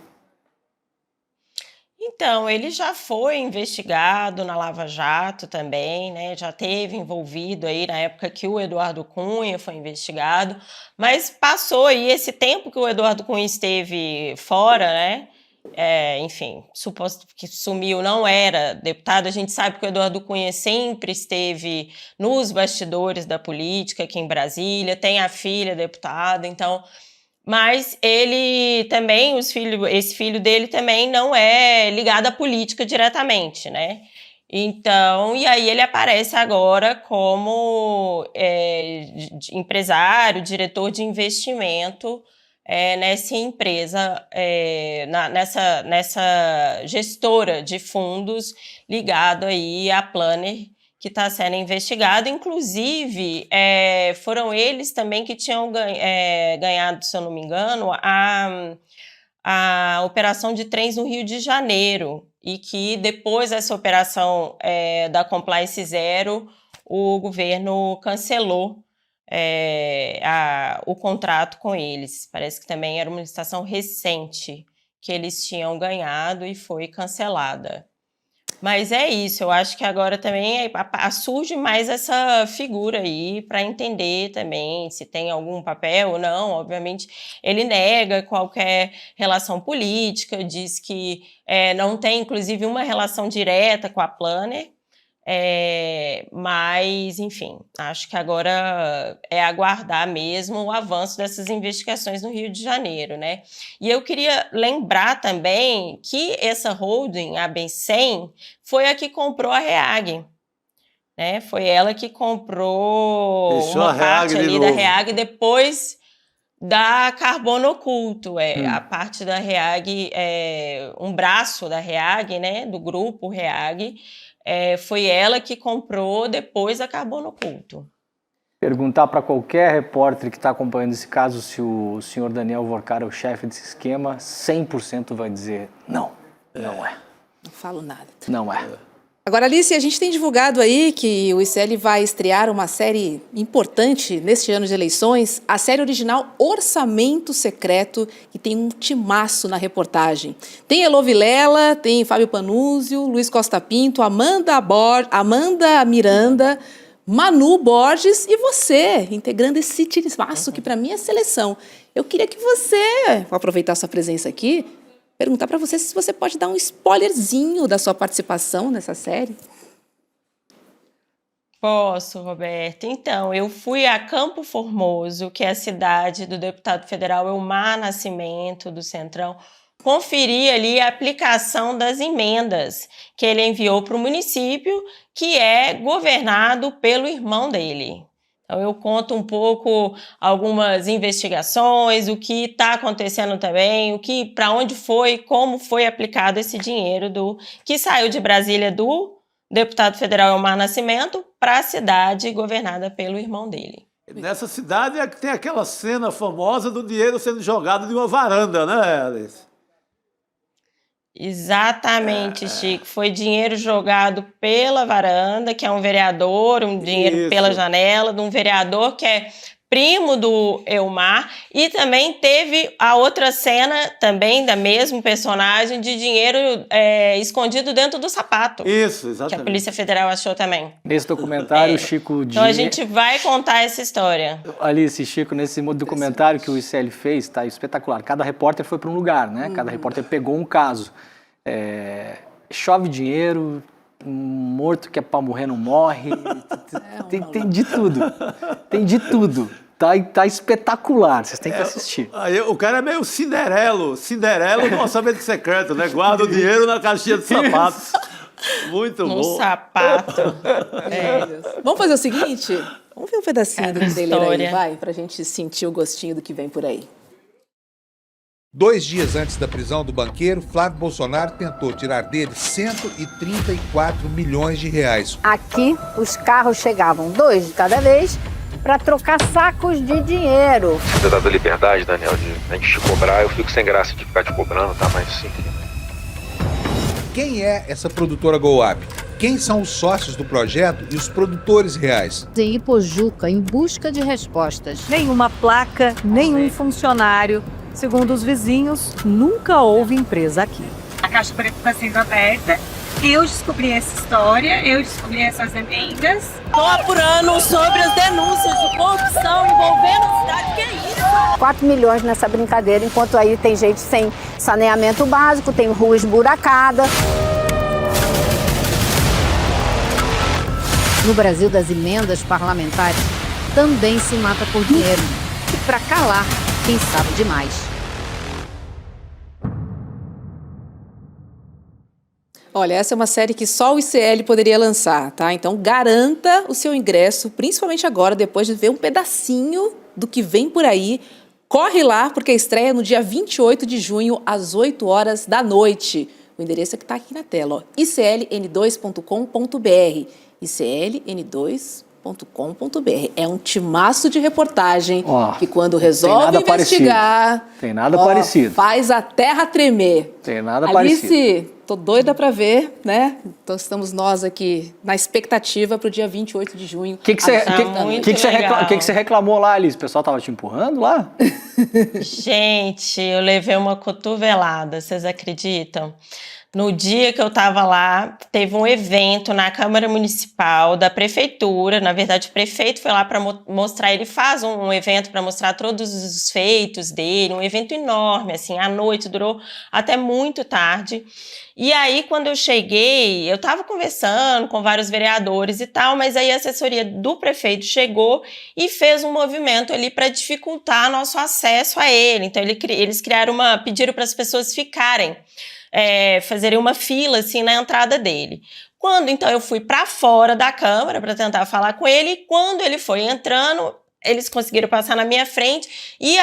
Então, ele já foi investigado na Lava Jato também, né? Já teve envolvido aí na época que o Eduardo Cunha foi investigado, mas passou aí esse tempo que o Eduardo Cunha esteve fora, né? Enfim, suposto que sumiu, não era deputado. A gente sabe que o Eduardo Cunha sempre esteve nos bastidores da política aqui em Brasília, tem a filha deputada, então... Mas ele também, esse filho dele também não é ligado à política diretamente, né? Então, e aí ele aparece agora como empresário, diretor de investimento nessa empresa, nessa gestora de fundos ligado aí à Planner, que está sendo investigado. Inclusive, foram eles também que tinham ganhado, se eu não me engano, a operação de trens no Rio de Janeiro, e que depois dessa operação da Compliance Zero, o governo cancelou o contrato com eles. Parece que também era uma licitação recente que eles tinham ganhado e foi cancelada. Mas é isso, eu acho que agora também surge mais essa figura aí para entender também se tem algum papel ou não. Obviamente, ele nega qualquer relação política, diz que não tem, inclusive, uma relação direta com a Planner. Mas, enfim, acho que agora é aguardar mesmo o avanço dessas investigações no Rio de Janeiro, né? E eu queria lembrar também que essa holding, a Bem-100, foi a que comprou a REAG, né? Foi ela que comprou uma parte ali da REAG depois da Carbono Oculto. A parte da REAG, um braço da REAG, né? Do grupo REAG, foi ela que comprou depois a Carbono Oculto. Perguntar para qualquer repórter que está acompanhando esse caso se o senhor Daniel Vorcar é o chefe desse esquema, 100% vai dizer não, não é. Não falo nada. Não é. Agora, Alice, a gente tem divulgado aí que o ICL vai estrear uma série importante neste ano de eleições, a série original Orçamento Secreto, que tem um timaço na reportagem. Tem Elô Vilela, tem Fábio Panúzio, Luiz Costa Pinto, Amanda Miranda, Manu Borges e você, integrando esse timaço que para mim é seleção. Eu queria que você, vou aproveitar sua presença aqui, perguntar para você se você pode dar um spoilerzinho da sua participação nessa série. Posso, Roberto. Então, eu fui a Campo Formoso, que é a cidade do deputado federal Elmar Nascimento, do Centrão, conferir ali a aplicação das emendas que ele enviou para o município, que é governado pelo irmão dele. Então, eu conto um pouco algumas investigações, o que está acontecendo também, para onde foi, como foi aplicado esse dinheiro que saiu de Brasília do deputado federal Elmar Nascimento para a cidade governada pelo irmão dele. Nessa cidade é que tem aquela cena famosa do dinheiro sendo jogado de uma varanda, né, Alice? Exatamente, Chico. Foi dinheiro jogado pela varanda, que é um vereador, um dinheiro pela janela, de um vereador que é primo do Elmar, e também teve a outra cena, também da mesma personagem, de dinheiro escondido dentro do sapato. Isso, exatamente. Que a Polícia Federal achou também. Nesse documentário, Chico... Então a gente vai contar essa história. Alice, Chico, nesse documentário que o ICL fez, tá espetacular. Cada repórter foi para um lugar, né? Cada repórter pegou um caso. Chove dinheiro, um morto que é para morrer não morre. Tem de tudo. Tem de tudo. Tá espetacular, vocês têm que assistir. O cara é meio Cinderelo do orçamento secreto, né? Guarda o dinheiro na caixinha de sapato. Muito bom. No sapato. Vamos fazer o seguinte? Vamos ver um pedacinho do trailer aí, vai? Pra gente sentir o gostinho do que vem por aí. 2 dias antes da prisão do banqueiro, Flávio Bolsonaro tentou tirar dele 134 milhões de reais. Aqui, os carros chegavam 2 de cada vez para trocar sacos de dinheiro. Você dá da liberdade, Daniel, de a gente te cobrar, eu fico sem graça de ficar te cobrando, tá? Mas sim. Quem é essa produtora GoUp? Quem são os sócios do projeto e os produtores reais? Em Ipojuca, em busca de respostas. Nenhuma placa, nenhum funcionário. Segundo os vizinhos, nunca houve empresa aqui. A Caixa Preta está sendo aberta. Eu descobri essa história, eu descobri essas emendas. Estou apurando sobre as denúncias de corrupção envolvendo a cidade. Que é isso? 4 milhões nessa brincadeira, enquanto aí tem gente sem saneamento básico, tem rua esburacada. No Brasil das emendas parlamentares, também se mata por dinheiro. E para calar quem sabe demais. Olha, essa é uma série que só o ICL poderia lançar, tá? Então garanta o seu ingresso, principalmente agora, depois de ver um pedacinho do que vem por aí. Corre lá, porque a estreia é no dia 28 de junho, às 8 horas da noite. O endereço é que está aqui na tela, ó, icln2.com.br. icln2.com.br. É um timaço de reportagem que quando resolve investigar... Tem nada parecido. Faz a terra tremer. Tem nada parecido. parecido. Tô doida para ver, né? Então estamos nós aqui na expectativa para o dia 28 de junho. O que você reclamou lá, Alice? O pessoal tava te empurrando lá? Gente, eu levei uma cotovelada, vocês acreditam? No dia que eu estava lá, teve um evento na Câmara Municipal da Prefeitura. Na verdade, o prefeito foi lá para mostrar, ele faz um evento para mostrar todos os feitos dele, um evento enorme, assim, à noite, durou até muito tarde. E aí, quando eu cheguei, eu estava conversando com vários vereadores e tal, mas aí a assessoria do prefeito chegou e fez um movimento ali para dificultar nosso acesso a ele. Então, eles pediram para as pessoas ficarem, fazerem uma fila assim na entrada dele. Quando então eu fui para fora da Câmara para tentar falar com ele, e quando ele foi entrando, eles conseguiram passar na minha frente e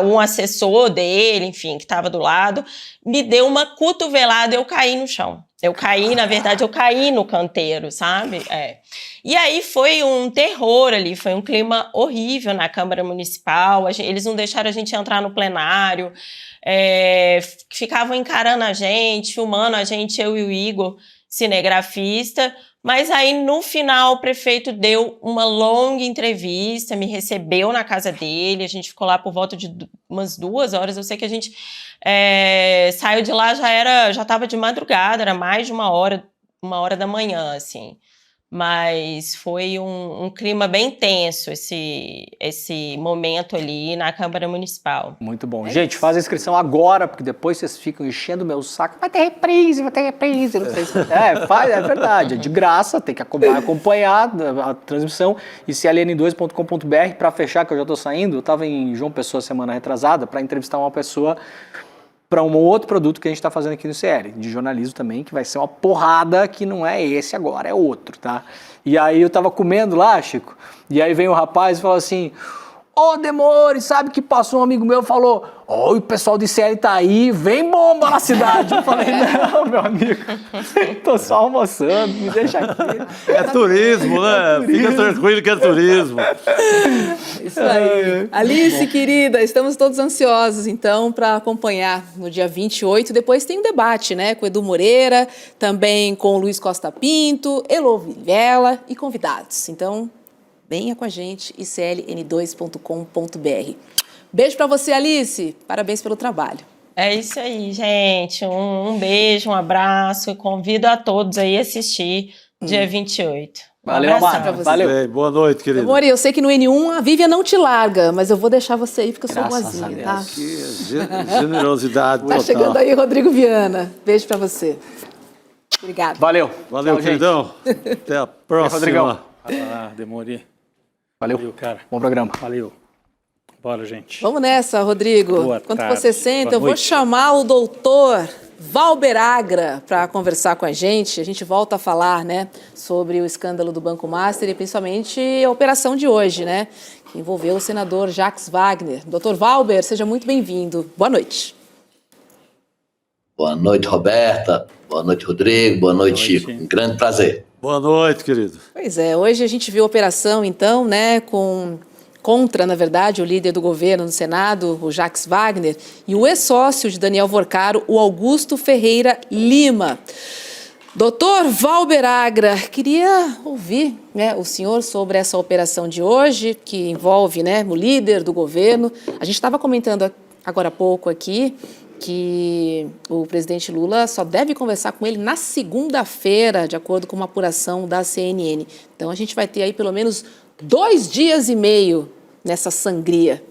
um assessor dele, enfim, que estava do lado, me deu uma cotovelada e eu caí no chão. Eu caí no canteiro, sabe? E aí foi um terror ali, foi um clima horrível na Câmara Municipal, eles não deixaram a gente entrar no plenário, ficavam encarando a gente, filmando a gente, eu e o Igor, cinegrafista. Mas aí, no final, o prefeito deu uma longa entrevista, me recebeu na casa dele, a gente ficou lá por volta de umas 2 horas. Eu sei que a gente saiu de lá, já estava de madrugada, era mais de 1h da manhã, assim. Mas foi um clima bem tenso esse momento ali na Câmara Municipal. Muito bom. Gente, faz a inscrição agora, porque depois vocês ficam enchendo o meu saco. Vai ter reprise. Não sei se... é verdade. É de graça, tem que acompanhar a transmissão. icln2.com.br. Para fechar, que eu já estou saindo, eu estava em João Pessoa semana retrasada para entrevistar uma pessoa para um outro produto que a gente está fazendo aqui no CL, de jornalismo também, que vai ser uma porrada, que não é esse agora, é outro, tá? E aí eu tava comendo lá, Chico, e aí vem o rapaz e fala assim, Ô, Demore, sabe que passou um amigo meu e falou, ó, o pessoal de ICL tá aí, vem bomba na cidade. Eu falei, não, meu amigo, tô só almoçando, me deixa aqui. É turismo, né? Fica tranquilo que é turismo. Isso aí. Alice, querida, estamos todos ansiosos, então, para acompanhar no dia 28. Depois tem um debate, né, com o Edu Moreira, também com o Luiz Costa Pinto, Elô Vilela e convidados. Então, venha com a gente, icln2.com.br. Beijo para você, Alice. Parabéns pelo trabalho. É isso aí, gente. Um beijo, um abraço. Convido a todos aí a assistir dia 28. Valeu, Amara. Valeu. Bem, boa noite, querido. Amor, eu sei que no N1 a Vivian não te larga, mas eu vou deixar você aí porque eu sou Graças boazinha, a tá? Que generosidade Tá total. chegando aí Rodrigo Viana. Beijo para você. Obrigada. Valeu. Valeu, Tchau, queridão. Até a próxima. Rodrigão. Demorei. Valeu, cara. Bom programa. Valeu. Bora, gente. Vamos nessa, Rodrigo. Boa Enquanto tarde. você senta, Boa eu vou noite. chamar o doutor Valber Agra para conversar com a gente. A gente volta a falar, né, sobre o escândalo do Banco Master e principalmente a operação de hoje, né, que envolveu o senador Jacques Wagner. Doutor Valber, seja muito bem-vindo. Boa noite. Boa noite, Roberta. Boa noite, Rodrigo. Boa noite, Chico. Um grande prazer. Boa noite, querido. Pois é, hoje a gente viu a operação, então, né, contra, na verdade, o líder do governo no Senado, o Jacques Wagner, e o ex-sócio de Daniel Vorcaro, o Augusto Ferreira Lima. Doutor Valber Agra, queria ouvir, né, o senhor sobre essa operação de hoje, que envolve, né, o líder do governo. A gente estava comentando agora há pouco aqui que o presidente Lula só deve conversar com ele na segunda-feira, de acordo com uma apuração da CNN. Então, a gente vai ter aí pelo menos 2 dias e meio nessa sangria.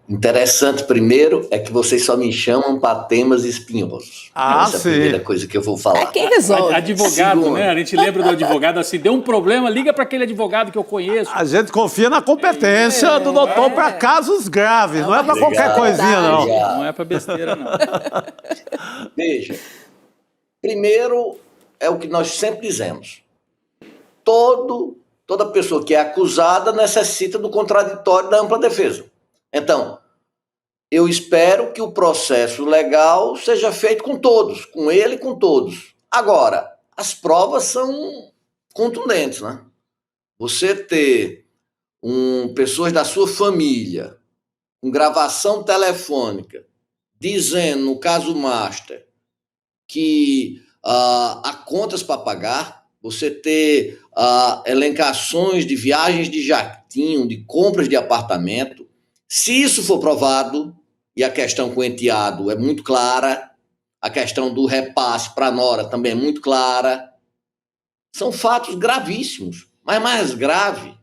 Interessante, primeiro, é que vocês só me chamam para temas espinhosos. Essa é a primeira coisa que eu vou falar. É quem resolve. Advogado, Segundo. né? A gente lembra do advogado assim, deu um problema, liga para aquele advogado que eu conheço. A gente confia na competência do doutor para casos graves, não é para qualquer coisinha, não. Não é para besteira, não. Veja, primeiro é o que nós sempre dizemos. Toda pessoa que é acusada necessita do contraditório da ampla defesa. Então, eu espero que o processo legal seja feito com todos, com ele e com todos. Agora, as provas são contundentes, né? Você ter pessoas da sua família com gravação telefônica dizendo, no caso Master, que há contas para pagar, você ter elencações de viagens de jatinho, de compras de apartamento. Se isso for provado, e a questão com o enteado é muito clara, a questão do repasse para a nora também é muito clara, são fatos gravíssimos. Mas mais grave,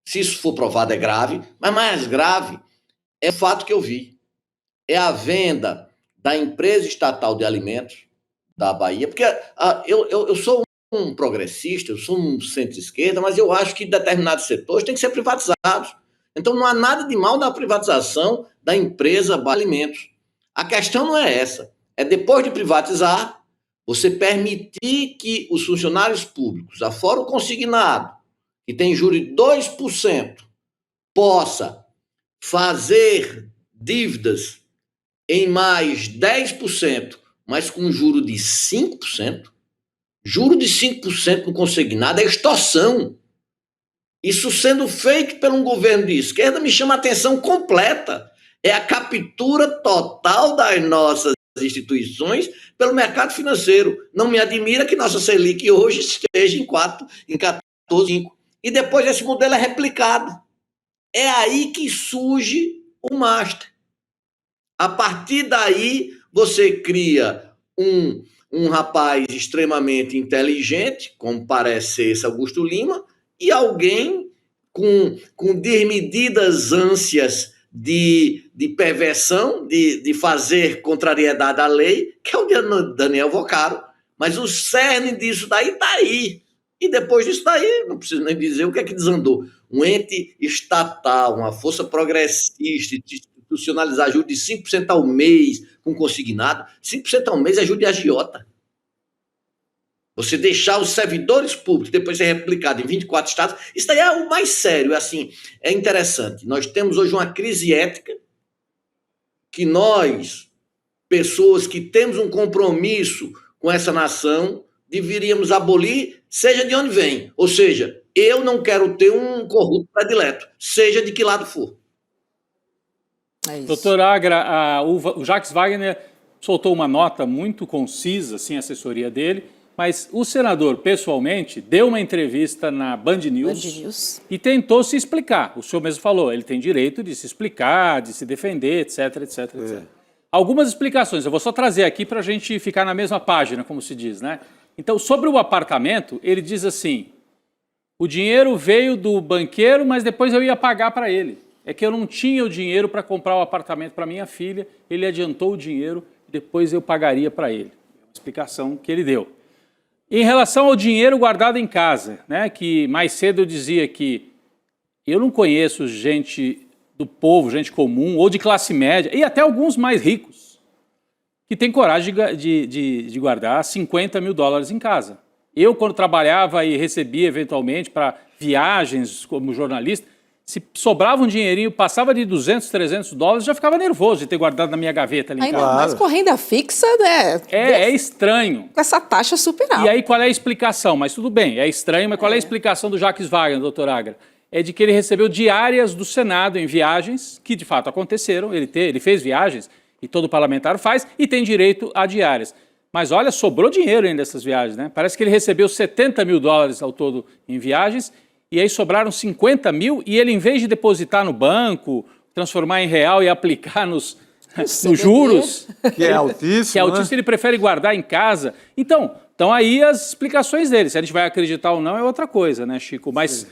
se isso for provado é grave, mas mais grave é o fato que eu vi. É a venda da empresa estatal de alimentos da Bahia, porque eu sou um progressista, eu sou um centro-esquerda, mas eu acho que determinados setores têm que ser privatizados. Então, não há nada de mal na privatização da empresa Bahia Alimentos. A questão não é essa. É depois de privatizar, você permitir que os funcionários públicos, afora o consignado, que tem juro de 2%, possa fazer dívidas em mais 10%, mas com juro de 5%. Juro de 5% no consignado é extorsão. Isso sendo feito por um governo de esquerda me chama a atenção completa. É a captura total das nossas instituições pelo mercado financeiro. Não me admira que nossa Selic hoje esteja em 14,5. E depois esse modelo é replicado. É aí que surge o Master. A partir daí, você cria um rapaz extremamente inteligente, como parece ser esse Augusto Lima, e alguém com desmedidas ânsias de perversão, de fazer contrariedade à lei, que é o Daniel Vorcaro. Mas o cerne disso daí está aí. E depois disso daí, não preciso nem dizer o que é que desandou. Um ente estatal, uma força progressista, institucionalizar juros de 5% ao mês com consignado. 5% ao mês é juro de agiota. Você deixar os servidores públicos depois ser replicado em 24 estados, isso daí é o mais sério, assim, é interessante. Nós temos hoje uma crise ética que nós, pessoas que temos um compromisso com essa nação, deveríamos abolir, seja de onde vem. Ou seja, eu não quero ter um corrupto predileto, seja de que lado for. É isso. Doutor Agra, o Jacques Wagner soltou uma nota muito concisa, assim, a assessoria dele, mas o senador, pessoalmente, deu uma entrevista na Band News e tentou se explicar. O senhor mesmo falou, ele tem direito de se explicar, de se defender, etc, etc, etc. Algumas explicações, eu vou só trazer aqui para a gente ficar na mesma página, como se diz, né? Então, sobre o apartamento, ele diz assim, o dinheiro veio do banqueiro, mas depois eu ia pagar para ele. É que eu não tinha o dinheiro para comprar o apartamento para minha filha, ele adiantou o dinheiro, depois eu pagaria para ele. É uma explicação que ele deu. Em relação ao dinheiro guardado em casa, né, que mais cedo eu dizia que eu não conheço gente do povo, gente comum, ou de classe média, e até alguns mais ricos, que tem coragem de guardar 50 mil dólares em casa. Eu, quando trabalhava e recebia eventualmente para viagens como jornalista, se sobrava um dinheirinho, passava de 200, 300 dólares, já ficava nervoso de ter guardado na minha gaveta ali em casa. Ainda mais com renda fixa, né? É estranho. Com essa taxa super alta. E aí qual é a explicação? Mas tudo bem, é estranho, mas qual é a explicação do Jacques Wagner, doutor Agra? É de que ele recebeu diárias do Senado em viagens, que de fato aconteceram, ele fez viagens, e todo parlamentar faz, e tem direito a diárias. Mas olha, sobrou dinheiro ainda dessas viagens, né? Parece que ele recebeu 70 mil dólares ao todo em viagens, e aí sobraram 50 mil, e ele, em vez de depositar no banco, transformar em real e aplicar nos juros, que é altíssimo, ele prefere guardar em casa. Então aí as explicações dele. Se a gente vai acreditar ou não é outra coisa, né, Chico? Mas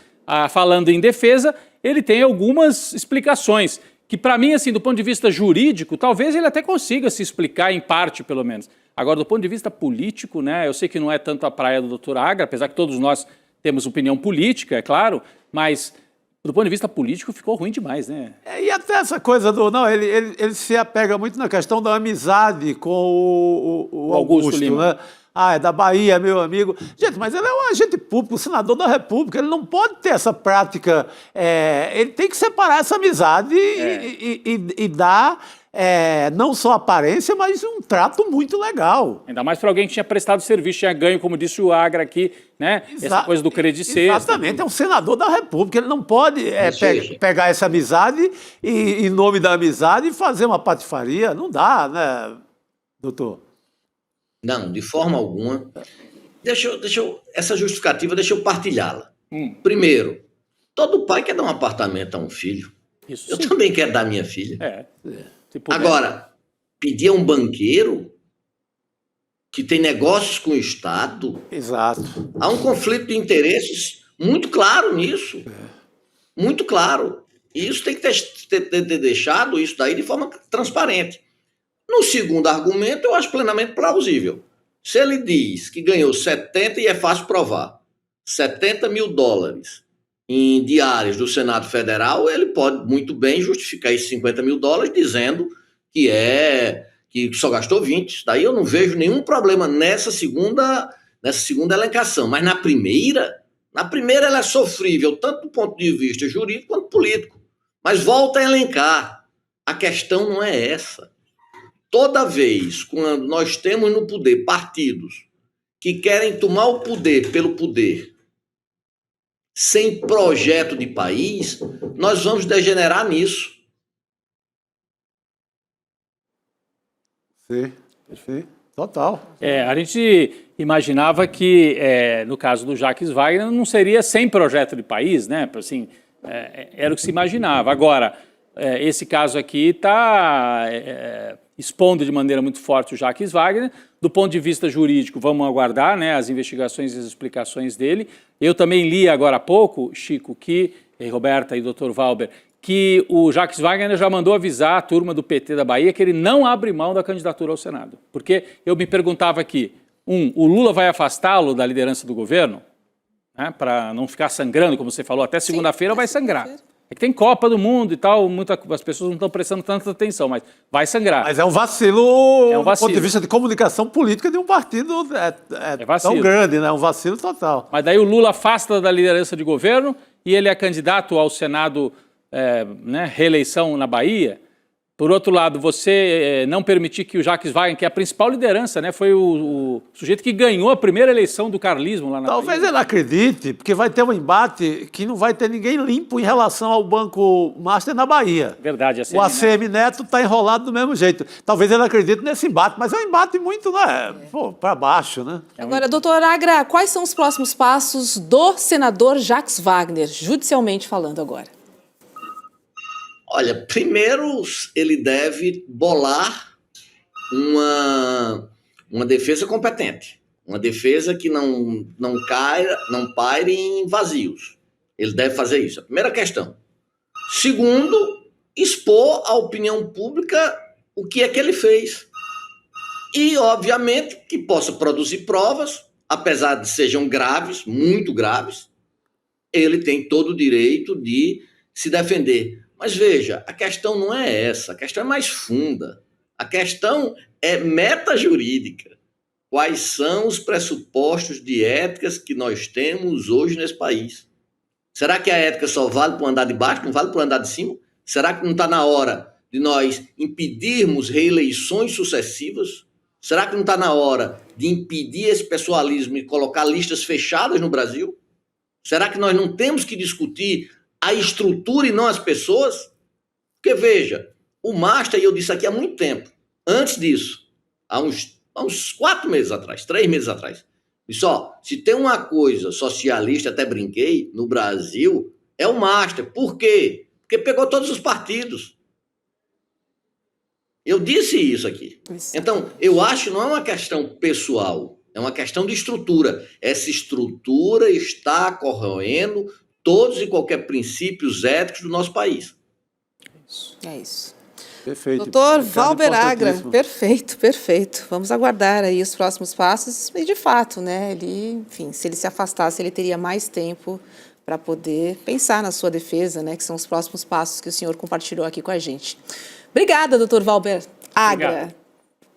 falando em defesa, ele tem algumas explicações que, para mim, assim, do ponto de vista jurídico, talvez ele até consiga se explicar em parte, pelo menos. Agora, do ponto de vista político, né, eu sei que não é tanto a praia do doutor Agra, apesar que todos nós temos opinião política, é claro, mas do ponto de vista político ficou ruim demais, né? E até essa coisa do... Não, ele se apega muito na questão da amizade com o Augusto Lima. Né? É da Bahia, meu amigo. Gente, mas ele é um agente público, senador da República, ele não pode ter essa prática... ele tem que separar essa amizade e dar... não só aparência, mas um trato muito legal. Ainda mais para alguém que tinha prestado serviço, tinha ganho, como disse o Agra aqui, né? Essa coisa do crédito sexta. Exatamente, é um senador da República, ele não pode pegar essa amizade e, em nome da amizade, fazer uma patifaria. Não dá, né, doutor? Não, de forma alguma. Essa justificativa, deixa eu partilhá-la. Primeiro, todo pai quer dar um apartamento a um filho. Isso eu também quero dar a minha filha. Tipo, agora, pedir a um banqueiro que tem negócios com o Estado... Exato. Há um conflito de interesses muito claro nisso. Muito claro. E isso tem que ter deixado isso daí de forma transparente. No segundo argumento, eu acho plenamente plausível. Se ele diz que ganhou 70, e é fácil provar, 70 mil dólares em diárias do Senado Federal, ele pode muito bem justificar esses 50 mil dólares dizendo que só gastou 20. Daí eu não vejo nenhum problema nessa segunda elencação. Mas na primeira ela é sofrível, tanto do ponto de vista jurídico quanto político. Mas volta a elencar. A questão não é essa. Toda vez quando nós temos no poder partidos que querem tomar o poder pelo poder, sem projeto de país, nós vamos degenerar nisso. Sim, total. A gente imaginava que, no caso do Jacques Wagner, não seria sem projeto de país, né? Assim, era o que se imaginava. Agora, esse caso aqui está expondo de maneira muito forte o Jacques Wagner. Do ponto de vista jurídico, vamos aguardar, né, as investigações e as explicações dele. Eu também li agora há pouco, Chico, Roberta e Dr. Valber, que o Jacques Wagner já mandou avisar a turma do PT da Bahia que ele não abre mão da candidatura ao Senado. Porque eu me perguntava aqui, o Lula vai afastá-lo da liderança do governo? Né, para não ficar sangrando, como você falou, até segunda-feira vai sangrar. É que tem Copa do Mundo e tal, as pessoas não estão prestando tanta atenção, mas vai sangrar. Mas é um vacilo, do ponto de vista de comunicação política de um partido tão grande, né? É um vacilo total. Mas daí o Lula afasta da liderança de governo e ele é candidato ao Senado, reeleição na Bahia. Por outro lado, você não permitir que o Jacques Wagner, que é a principal liderança, né, foi o sujeito que ganhou a primeira eleição do carlismo lá na Talvez Bahia. ele acredite, porque vai ter um embate que não vai ter ninguém limpo em relação ao Banco Master na Bahia. Verdade. O ACM Neto está enrolado do mesmo jeito. Talvez ele acredite nesse embate, mas é um embate muito para baixo, né? Agora, doutor Agra, quais são os próximos passos do senador Jacques Wagner, judicialmente falando agora? Olha, primeiro ele deve bolar uma defesa competente, uma defesa que não paire em vazios. Ele deve fazer isso, a primeira questão. Segundo, expor à opinião pública o que é que ele fez. E, obviamente, que possa produzir provas, apesar de sejam graves, muito graves, ele tem todo o direito de se defender. Mas veja, a questão não é essa, a questão é mais funda. A questão é metajurídica. Quais são os pressupostos de éticas que nós temos hoje nesse país? Será que a ética só vale para o andar de baixo, não vale para o andar de cima? Será que não está na hora de nós impedirmos reeleições sucessivas? Será que não está na hora de impedir esse pessoalismo e colocar listas fechadas no Brasil? Será que nós não temos que discutir a estrutura e não as pessoas? Porque, veja, o Master, e eu disse aqui há muito tempo, antes disso, há uns 4 meses atrás, 3 meses atrás, disse, se tem uma coisa socialista, até brinquei, no Brasil, é o Master. Por quê? Porque pegou todos os partidos. Eu disse isso aqui. Então, eu acho que não é uma questão pessoal, é uma questão de estrutura. Essa estrutura está corroendo todos e qualquer princípios éticos do nosso país. É isso. Perfeito. Doutor Valber Agra, perfeito. Vamos aguardar aí os próximos passos. E, de fato, né, ele, enfim, se ele se afastasse, ele teria mais tempo para poder pensar na sua defesa, né, que são os próximos passos que o senhor compartilhou aqui com a gente. Obrigada, doutor Valber Agra. Obrigado.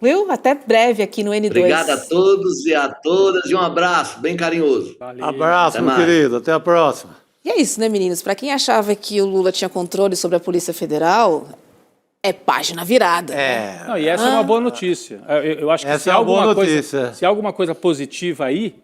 Viu? Até breve aqui no N2. Obrigado a todos e a todas e um abraço bem carinhoso. Valeu. Abraço, meu querido. Até a próxima. E é isso, né, meninos? Para quem achava que o Lula tinha controle sobre a Polícia Federal, é página virada. Não, e essa é uma boa notícia. Eu acho que se há alguma coisa positiva aí,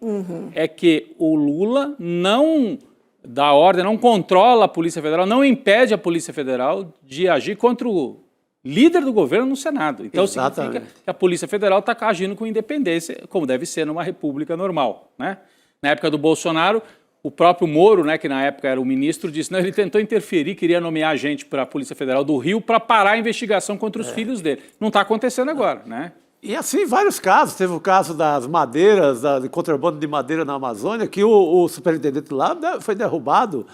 é que o Lula não dá ordem, não controla a Polícia Federal, não impede a Polícia Federal de agir contra o líder do governo no Senado. Então, significa que a Polícia Federal está agindo com independência, como deve ser numa república normal, né? Na época do Bolsonaro, o próprio Moro, né, que na época era o ministro, disse que ele tentou interferir, queria nomear gente para a Polícia Federal do Rio para parar a investigação contra os filhos dele. Não está acontecendo agora, né? E assim, vários casos. Teve o caso das madeiras, de contrabando de madeira na Amazônia, que o superintendente lá foi derrubado.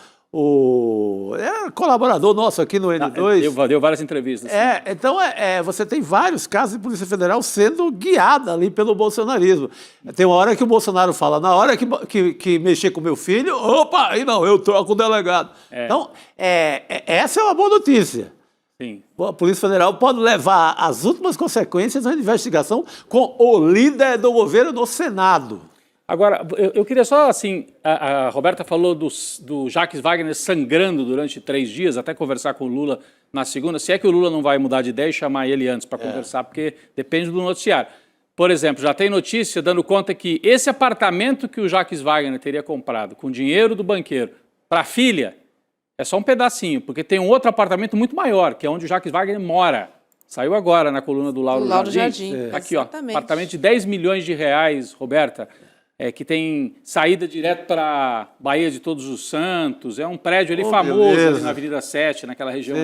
É colaborador nosso aqui no N2. Deu várias entrevistas. Então, você tem vários casos de Polícia Federal sendo guiada ali pelo bolsonarismo. Tem uma hora que o Bolsonaro fala, na hora que mexer com meu filho, opa, aí não, eu troco o delegado. Então, essa é uma boa notícia. Sim. A Polícia Federal pode levar às últimas consequências da investigação com o líder do governo no Senado. Agora, eu queria só, assim, a Roberta falou do Jacques Wagner sangrando durante 3 dias, até conversar com o Lula na segunda, se é que o Lula não vai mudar de ideia e chamar ele antes para conversar, porque depende do noticiário. Por exemplo, já tem notícia dando conta que esse apartamento que o Jacques Wagner teria comprado com dinheiro do banqueiro para a filha é só um pedacinho, porque tem um outro apartamento muito maior, que é onde o Jacques Wagner mora. Saiu agora na coluna do Lauro Jardim. Aqui, exatamente. Apartamento de 10 milhões de reais, Roberta. Que tem saída direto para Baía de Todos os Santos, é um prédio ali famoso ali na Avenida 7, naquela região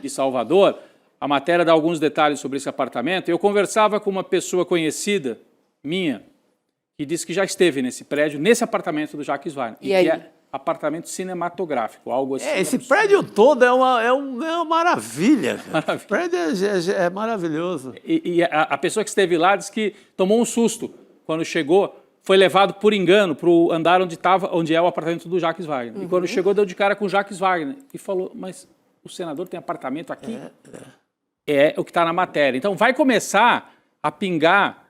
de Salvador. A matéria dá alguns detalhes sobre esse apartamento. Eu conversava com uma pessoa conhecida minha, que disse que já esteve nesse prédio, nesse apartamento do Jacques Wagner. E que é apartamento cinematográfico, algo assim. Esse prédio todo é uma maravilha. O prédio é maravilhoso. E a pessoa que esteve lá disse que tomou um susto quando chegou, foi levado por engano para o andar onde é o apartamento do Jacques Wagner. E quando chegou, deu de cara com o Jacques Wagner e falou, mas o senador tem apartamento aqui? É o que está na matéria. Então vai começar a pingar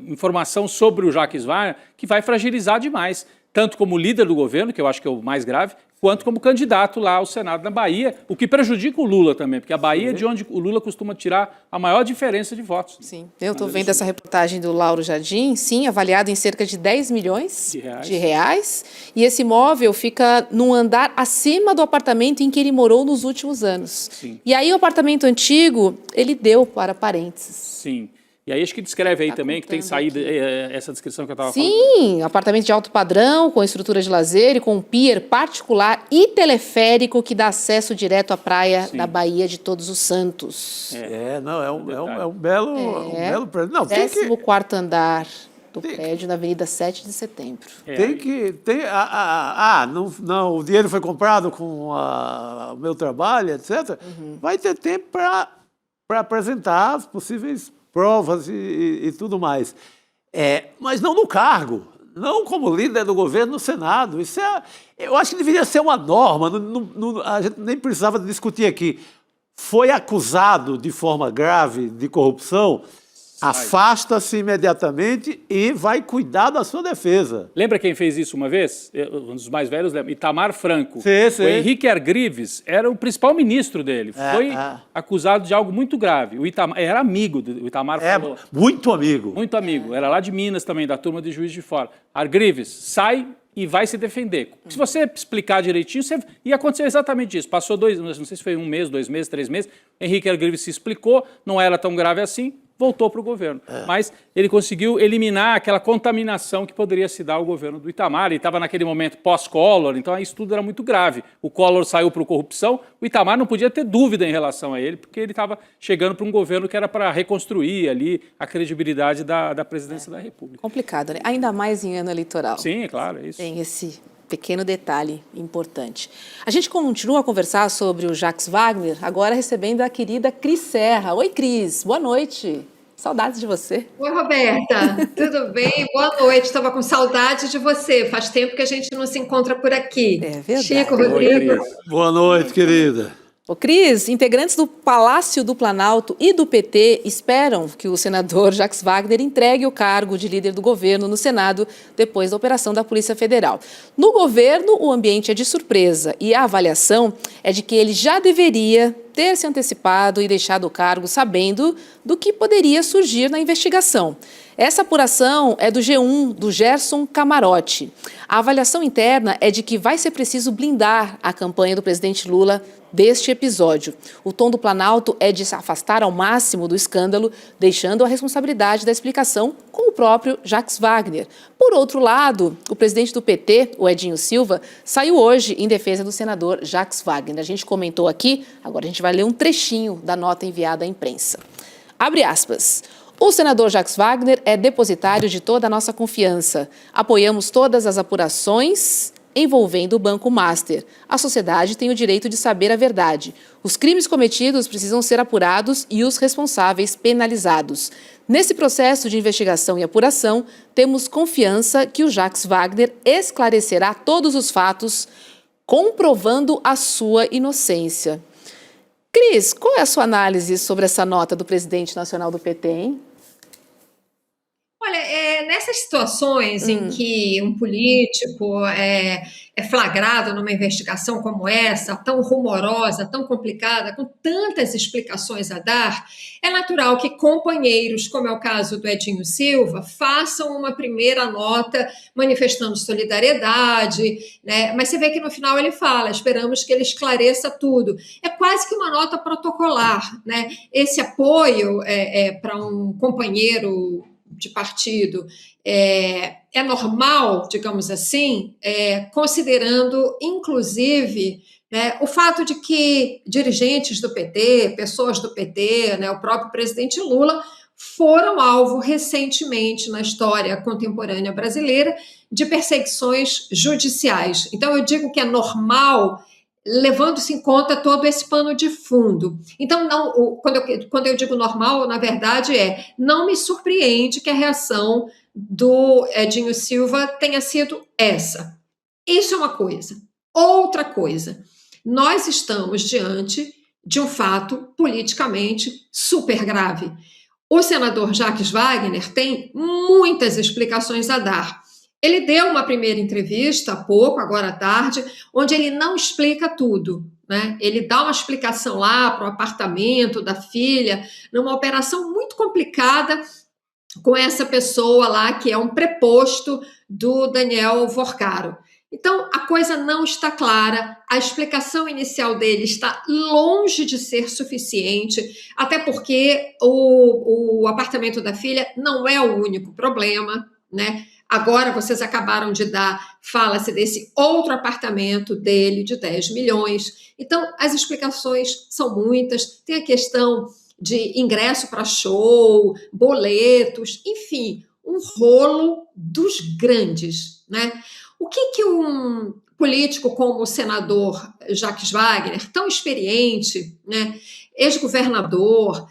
informação sobre o Jacques Wagner que vai fragilizar demais, tanto como líder do governo, que eu acho que é o mais grave, quanto como candidato lá ao Senado na Bahia, o que prejudica o Lula também, porque a Bahia é de onde o Lula costuma tirar a maior diferença de votos. Sim, eu estou vendo essa reportagem do Lauro Jardim, sim, avaliado em cerca de 10 milhões de reais, e esse imóvel fica num andar acima do apartamento em que ele morou nos últimos anos. Sim. E aí o apartamento antigo, ele deu para parentes. Sim. E aí acho que descreve aí também que tem saída, essa descrição que eu estava falando. Sim, apartamento de alto padrão, com estrutura de lazer e com um pier particular e teleférico que dá acesso direto à praia da Baía de Todos os Santos. É um belo prédio. Não, 14º andar do prédio na Avenida 7 de Setembro. Não, o dinheiro foi comprado com o meu trabalho, etc. Vai ter tempo para apresentar as possíveis provas e tudo mais. Mas não no cargo, não como líder do governo no Senado. Isso eu acho que deveria ser uma norma, a gente nem precisava discutir aqui. Foi acusado de forma grave de corrupção, afasta-se imediatamente e vai cuidar da sua defesa. Lembra quem fez isso uma vez? Um dos mais velhos lembra. Itamar Franco. Sim. O Henrique Argrives era o principal ministro dele. Foi acusado de algo muito grave. O Itamar era amigo do Itamar Franco. Muito amigo. Muito amigo. Era lá de Minas também, da turma de Juiz de Fora. Argrives sai e vai se defender. Se você explicar direitinho, ia acontecer exatamente isso. Passou não sei se foi 1 mês, 2 meses, 3 meses. Henrique Argrives se explicou, não era tão grave assim. Voltou para o governo. Mas ele conseguiu eliminar aquela contaminação que poderia se dar ao governo do Itamar. Ele estava naquele momento pós-Collor, então isso tudo era muito grave. O Collor saiu para a corrupção, o Itamar não podia ter dúvida em relação a ele, porque ele estava chegando para um governo que era para reconstruir ali a credibilidade da presidência da República. Complicado, né? Ainda mais em ano eleitoral. Sim, é claro, é isso. Tem esse pequeno detalhe importante. A gente continua a conversar sobre o Jacques Wagner, agora recebendo a querida Cris Serra. Oi, Cris, boa noite. Saudades de você. Oi, Roberta. Tudo bem? Boa noite. Estava com saudade de você. Faz tempo que a gente não se encontra por aqui. É verdade. Chico, Rodrigo. Boa noite, querida. Ô, Cris, integrantes do Palácio do Planalto e do PT esperam que o senador Jacques Wagner entregue o cargo de líder do governo no Senado depois da operação da Polícia Federal. No governo, o ambiente é de surpresa e a avaliação é de que ele já deveria ter se antecipado e deixado o cargo sabendo do que poderia surgir na investigação. Essa apuração é do G1, do Gerson Camarote. A avaliação interna é de que vai ser preciso blindar a campanha do presidente Lula deste episódio. O tom do Planalto é de se afastar ao máximo do escândalo, deixando a responsabilidade da explicação com o próprio Jacques Wagner. Por outro lado, o presidente do PT, o Edinho Silva, saiu hoje em defesa do senador Jacques Wagner. A gente comentou aqui, agora a gente vai ler um trechinho da nota enviada à imprensa. Abre aspas. O senador Jacques Wagner é depositário de toda a nossa confiança. Apoiamos todas as apurações envolvendo o Banco Master. A sociedade tem o direito de saber a verdade. Os crimes cometidos precisam ser apurados e os responsáveis penalizados. Nesse processo de investigação e apuração, temos confiança que o Jacques Wagner esclarecerá todos os fatos, comprovando a sua inocência. Cris, qual é a sua análise sobre essa nota do presidente nacional do PT, hein? Olha, nessas situações em que um político é flagrado numa investigação como essa, tão rumorosa, tão complicada, com tantas explicações a dar, é natural que companheiros, como é o caso do Edinho Silva, façam uma primeira nota manifestando solidariedade, né? Mas você vê que no final ele fala, esperamos que ele esclareça tudo. É quase que uma nota protocolar, né? Esse apoio para um companheiro de partido é normal, digamos assim, considerando, inclusive, né, o fato de que dirigentes do PT, pessoas do PT, né, o próprio presidente Lula, foram alvo recentemente na história contemporânea brasileira de perseguições judiciais. Então, eu digo que é normal levando-se em conta todo esse pano de fundo. Então, quando eu digo normal, na verdade não me surpreende que a reação do Edinho Silva tenha sido essa. Isso é uma coisa. Outra coisa, nós estamos diante de um fato politicamente super grave. O senador Jacques Wagner tem muitas explicações a dar. Ele deu uma primeira entrevista há pouco, agora à tarde, onde ele não explica tudo, né? Ele dá uma explicação lá para o apartamento da filha, numa operação muito complicada com essa pessoa lá que é um preposto do Daniel Vorcaro. Então, a coisa não está clara, a explicação inicial dele está longe de ser suficiente, até porque o apartamento da filha não é o único problema, né? Agora, vocês acabaram de dar, fala-se desse outro apartamento dele de 10 milhões. Então, as explicações são muitas. Tem a questão de ingresso para show, boletos, enfim, um rolo dos grandes, né? O que um político como o senador Jacques Wagner, tão experiente, né, ex-governador,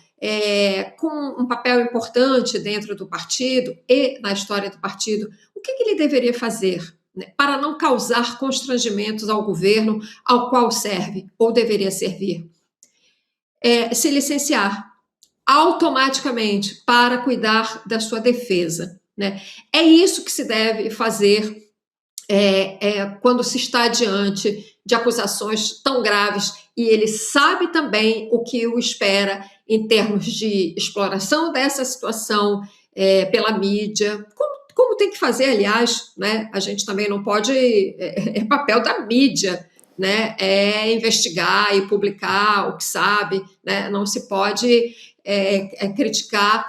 com um papel importante dentro do partido e na história do partido, o que ele deveria fazer, né, para não causar constrangimentos ao governo ao qual serve ou deveria servir? Se licenciar automaticamente para cuidar da sua defesa, né? É isso que se deve fazer quando se está diante de acusações tão graves, e ele sabe também o que o espera em termos de exploração dessa situação pela mídia, como tem que fazer, aliás, né? A gente também não pode, é papel da mídia, né? Investigar e publicar o que sabe, né? Não se pode criticar,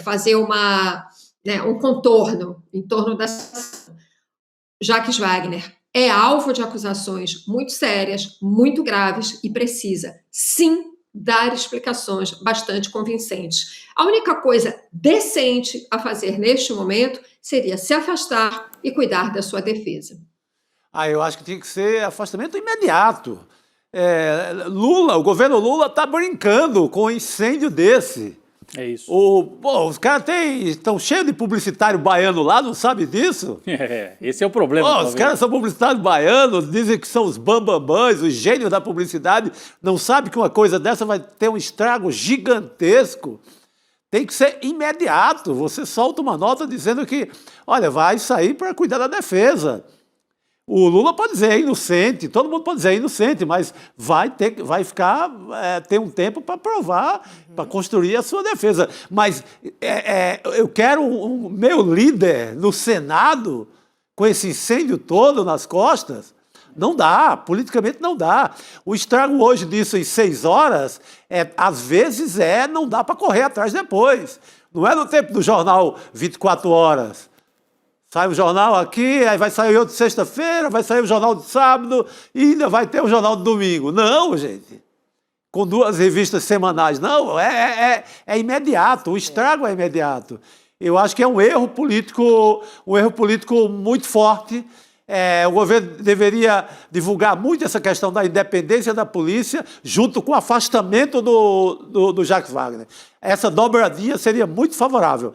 fazer um contorno em torno dessa. Jacques Wagner é alvo de acusações muito sérias, muito graves e precisa, sim, dar explicações bastante convincentes. A única coisa decente a fazer neste momento seria se afastar e cuidar da sua defesa. Eu acho que tinha que ser afastamento imediato. O governo Lula está brincando com um incêndio desse. É isso. Os caras estão cheios de publicitário baiano lá, não sabe disso? Esse é o problema. Os caras são publicitários baianos, dizem que são os bambambãs, os gênios da publicidade, não sabem que uma coisa dessa vai ter um estrago gigantesco. Tem que ser imediato. Você solta uma nota dizendo que, olha, vai sair para cuidar da defesa. O Lula pode dizer inocente, todo mundo pode dizer inocente, mas vai ter um tempo para provar, para construir a sua defesa. Mas eu quero um meu líder no Senado com esse incêndio todo nas costas. Não dá, politicamente não dá. O estrago hoje disso em 6 horas, às vezes não dá para correr atrás depois. Não é no tempo do jornal 24 horas. Sai o jornal aqui, aí vai sair outro sexta-feira, vai sair o jornal de sábado e ainda vai ter o jornal de domingo. Não, gente. Com 2 revistas semanais. Não, é imediato, o estrago é imediato. Eu acho que é um erro político muito forte. O governo deveria divulgar muito essa questão da independência da polícia, junto com o afastamento do Jacques Wagner. Essa dobradinha seria muito favorável.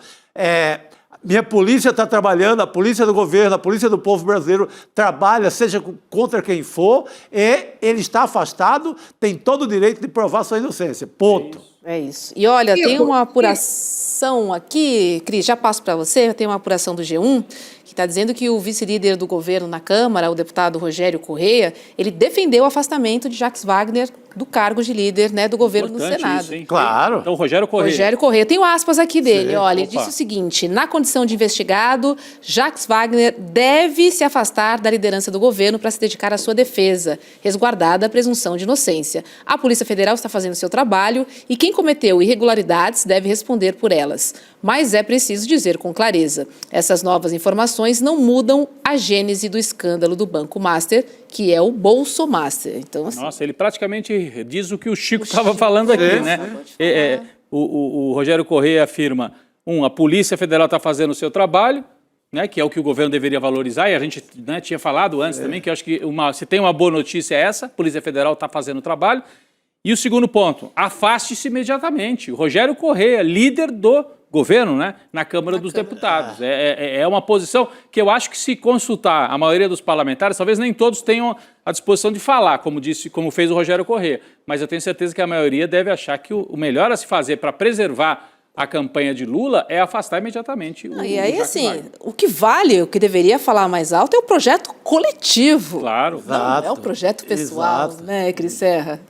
Minha polícia está trabalhando, a polícia do governo, a polícia do povo brasileiro trabalha, seja contra quem for, e ele está afastado, tem todo o direito de provar sua inocência. Ponto. É isso. E olha, tem uma apuração aqui, Cris, já passo para você, tem uma apuração do G1, que está dizendo que o vice-líder do governo na Câmara, o deputado Rogério Correia, ele defendeu o afastamento de Jacques Wagner do cargo de líder, né, do governo no Senado. Isso, hein? Claro. Então, Rogério Correia. Rogério Correia. Tenho aspas aqui dele. Sim. Olha, ele disse o seguinte: na condição de investigado, Jacques Wagner deve se afastar da liderança do governo para se dedicar à sua defesa, resguardada a presunção de inocência. A Polícia Federal está fazendo seu trabalho e quem cometeu irregularidades deve responder por elas. Mas é preciso dizer com clareza, essas novas informações não mudam a gênese do escândalo do Banco Master, que é o Bolso Master. Então, assim, nossa, ele praticamente diz o que o Chico estava falando aqui, né? O Rogério Correia afirma, a Polícia Federal está fazendo o seu trabalho, né, que é o que o governo deveria valorizar, e a gente, né, tinha falado antes também, que eu acho que se tem uma boa notícia é essa, a Polícia Federal está fazendo o trabalho. E o segundo ponto, afaste-se imediatamente. O Rogério Correia, líder do governo, né, na Câmara dos Deputados. É uma posição que eu acho que, se consultar a maioria dos parlamentares, talvez nem todos tenham a disposição de falar, como fez o Rogério Correia. Mas eu tenho certeza que a maioria deve achar que o melhor a se fazer para preservar a campanha de Lula é afastar imediatamente o E aí, assim, o que vale, o que deveria falar mais alto é o projeto coletivo. Claro. Não é o projeto pessoal, né, Cris Serra?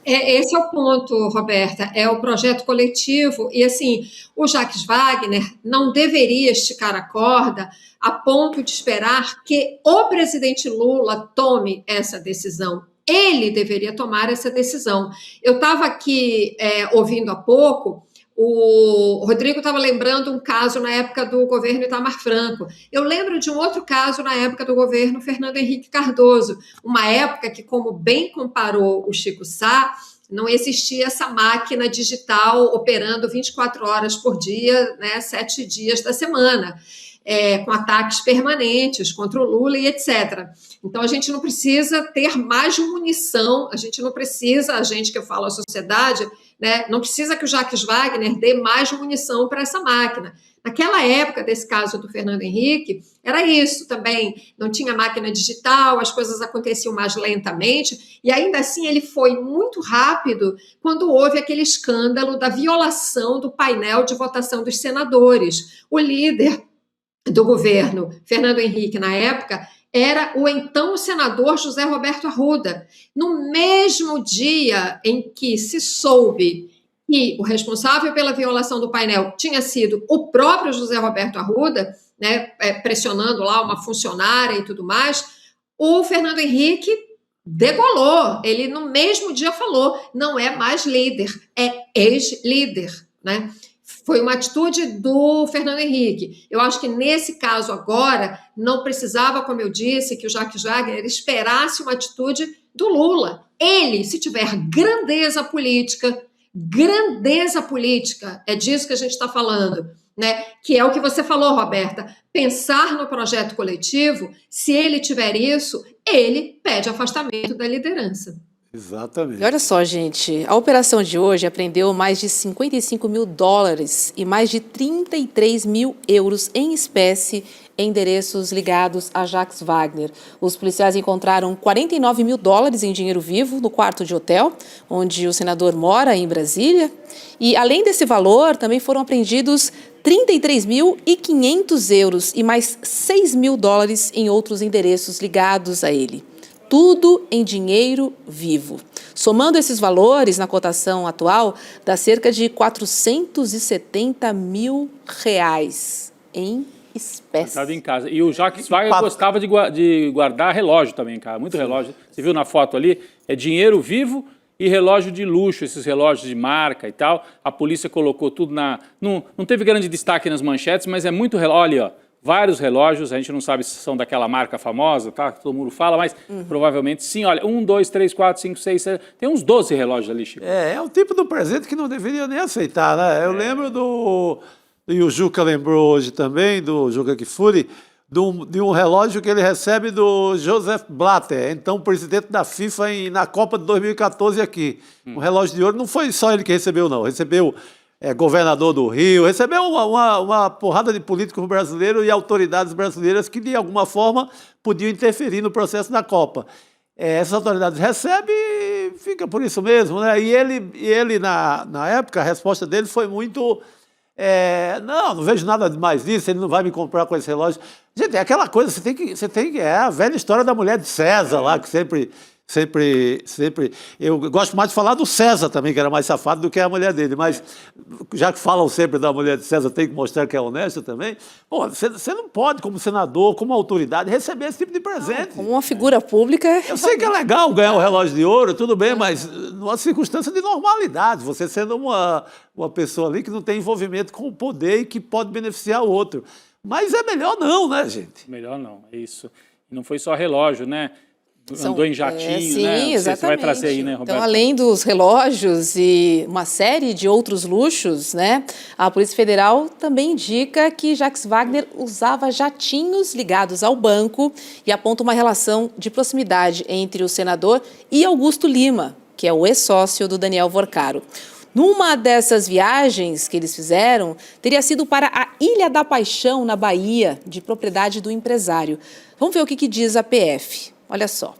Esse é o ponto, Roberta, é o projeto coletivo. E, assim, o Jacques Wagner não deveria esticar a corda a ponto de esperar que o presidente Lula tome essa decisão. Ele deveria tomar essa decisão. Eu estava aqui ouvindo há pouco. O Rodrigo estava lembrando um caso na época do governo Itamar Franco. Eu lembro de um outro caso na época do governo Fernando Henrique Cardoso, uma época que, como bem comparou o Chico Sá, não existia essa máquina digital operando 24 horas por dia, né, 7 dias da semana, com ataques permanentes contra o Lula e etc. Então, a gente não precisa ter mais munição, a gente que eu falo a sociedade, né, não precisa que o Jacques Wagner dê mais munição para essa máquina. Naquela época, desse caso do Fernando Henrique, era isso também, não tinha máquina digital, as coisas aconteciam mais lentamente, e ainda assim ele foi muito rápido quando houve aquele escândalo da violação do painel de votação dos senadores. O líder do governo, Fernando Henrique, na época, era o então senador José Roberto Arruda. No mesmo dia em que se soube que o responsável pela violação do painel tinha sido o próprio José Roberto Arruda, né, pressionando lá uma funcionária e tudo mais, o Fernando Henrique degolou. Ele, no mesmo dia, falou: não é mais líder, é ex-líder, né? Foi uma atitude do Fernando Henrique. Eu acho que nesse caso agora não precisava, como eu disse, que o Jacques Wagner esperasse uma atitude do Lula. Ele, se tiver grandeza política, é disso que a gente está falando, né? Que é o que você falou, Roberta, pensar no projeto coletivo, se ele tiver isso, ele pede afastamento da liderança. Exatamente. E olha só, gente, a operação de hoje apreendeu mais de 55 mil dólares e mais de 33 mil euros em espécie em endereços ligados a Jacques Wagner. Os policiais encontraram 49 mil dólares em dinheiro vivo no quarto de hotel, onde o senador mora, em Brasília. E, além desse valor, também foram apreendidos 33.500 euros e mais 6 mil dólares em outros endereços ligados a ele. Tudo em dinheiro vivo. Somando esses valores na cotação atual, dá cerca de 470 mil reais em espécie. Em casa. E o Jacques Wagner gostava de guardar relógio também, cara. Muito relógio. Você viu na foto ali? É dinheiro vivo e relógio de luxo, esses relógios de marca e tal. A polícia colocou tudo na... Não teve grande destaque nas manchetes, mas é muito relógio. Olha, ó. Vários relógios, a gente não sabe se são daquela marca famosa, tá? Que todo mundo fala, mas provavelmente sim. Olha, 1, 2, 3, 4, 5, 6, 7... Tem uns 12 relógios ali, Chico. É o tipo do presente que não deveria nem aceitar, né? Eu lembro e o Juca lembrou hoje também, do Juca Kfouri, de um relógio que ele recebe do Joseph Blatter, então presidente da FIFA na Copa de 2014 aqui. Um relógio de ouro, não foi só ele que recebeu, não. Recebeu... governador do Rio, recebeu uma porrada de políticos brasileiros e autoridades brasileiras que, de alguma forma, podiam interferir no processo da Copa. Essas autoridades recebem e fica por isso mesmo, né? E ele na época, a resposta dele foi muito... não vejo nada mais disso, ele não vai me comprar com esse relógio. Gente, é aquela coisa, você tem que... É a velha história da mulher de César lá, que sempre... Eu gosto mais de falar do César também, que era mais safado do que a mulher dele, mas já que falam sempre da mulher de César, tem que mostrar que é honesta também. Bom, você não pode, como senador, como autoridade, receber esse tipo de presente. Como uma figura pública... Eu sei que é legal ganhar um relógio de ouro, tudo bem, mas numa circunstância de normalidade, você sendo uma pessoa ali que não tem envolvimento com o poder e que pode beneficiar o outro. Mas é melhor não, né, gente? Melhor não, é isso. E não foi só relógio, né? Andou em jatinho, sim, né? Exatamente. Você vai trazer aí, né, Roberto? Então, além dos relógios e uma série de outros luxos, né, a Polícia Federal também indica que Jacques Wagner usava jatinhos ligados ao banco e aponta uma relação de proximidade entre o senador e Augusto Lima, que é o ex-sócio do Daniel Vorcaro. Numa dessas viagens que eles fizeram, teria sido para a Ilha da Paixão, na Bahia, de propriedade do empresário. Vamos ver o que diz a PF. Olha só.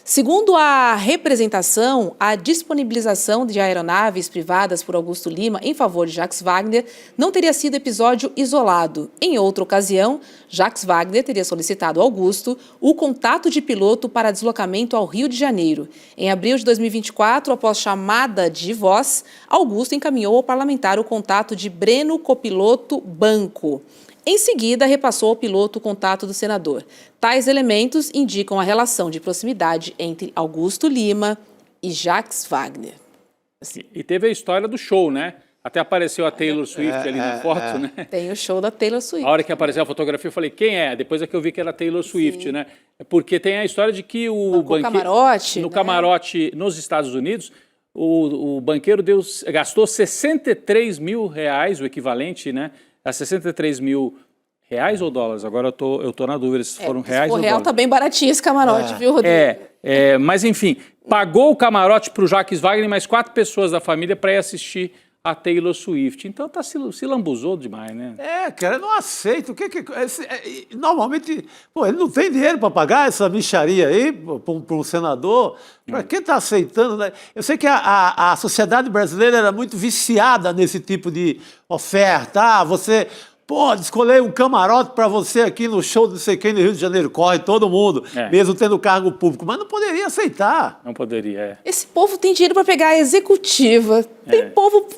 Segundo a representação, a disponibilização de aeronaves privadas por Augusto Lima em favor de Jacques Wagner não teria sido episódio isolado. Em outra ocasião, Jacques Wagner teria solicitado a Augusto o contato de piloto para deslocamento ao Rio de Janeiro. Em abril de 2024, após chamada de voz, Augusto encaminhou ao parlamentar o contato de Breno Copiloto Banco. Em seguida, repassou ao piloto o contato do senador. Tais elementos indicam a relação de proximidade entre Augusto Lima e Jacques Wagner. E teve a história do show, né? Até apareceu a Taylor Swift ali na foto, né? Tem o show da Taylor Swift. A hora que apareceu a fotografia, eu falei, quem é? Depois é que eu vi que era Taylor Swift, né? Porque tem a história de que o banqueiro... camarote, no camarote nos Estados Unidos, o banqueiro gastou 63 mil reais, o equivalente, né? A 63 mil reais ou dólares? Agora eu tô na dúvida se foram reais ou dólares. O real tá bem baratinho esse camarote, viu, Rodrigo? Mas enfim, pagou o camarote para o Jacques Wagner e mais 4 pessoas da família para ir assistir a Taylor Swift. Então se lambuzou demais, né? Cara, eu não aceito. Normalmente, ele não tem dinheiro para pagar essa mixaria aí para um senador. Para quem está aceitando, né? Eu sei que a sociedade brasileira era muito viciada nesse tipo de oferta. Você pode escolher um camarote para você aqui no show de não sei quem no Rio de Janeiro. Corre todo mundo, mesmo tendo cargo público. Mas não poderia aceitar. Não poderia, Esse povo tem dinheiro para pegar a executiva.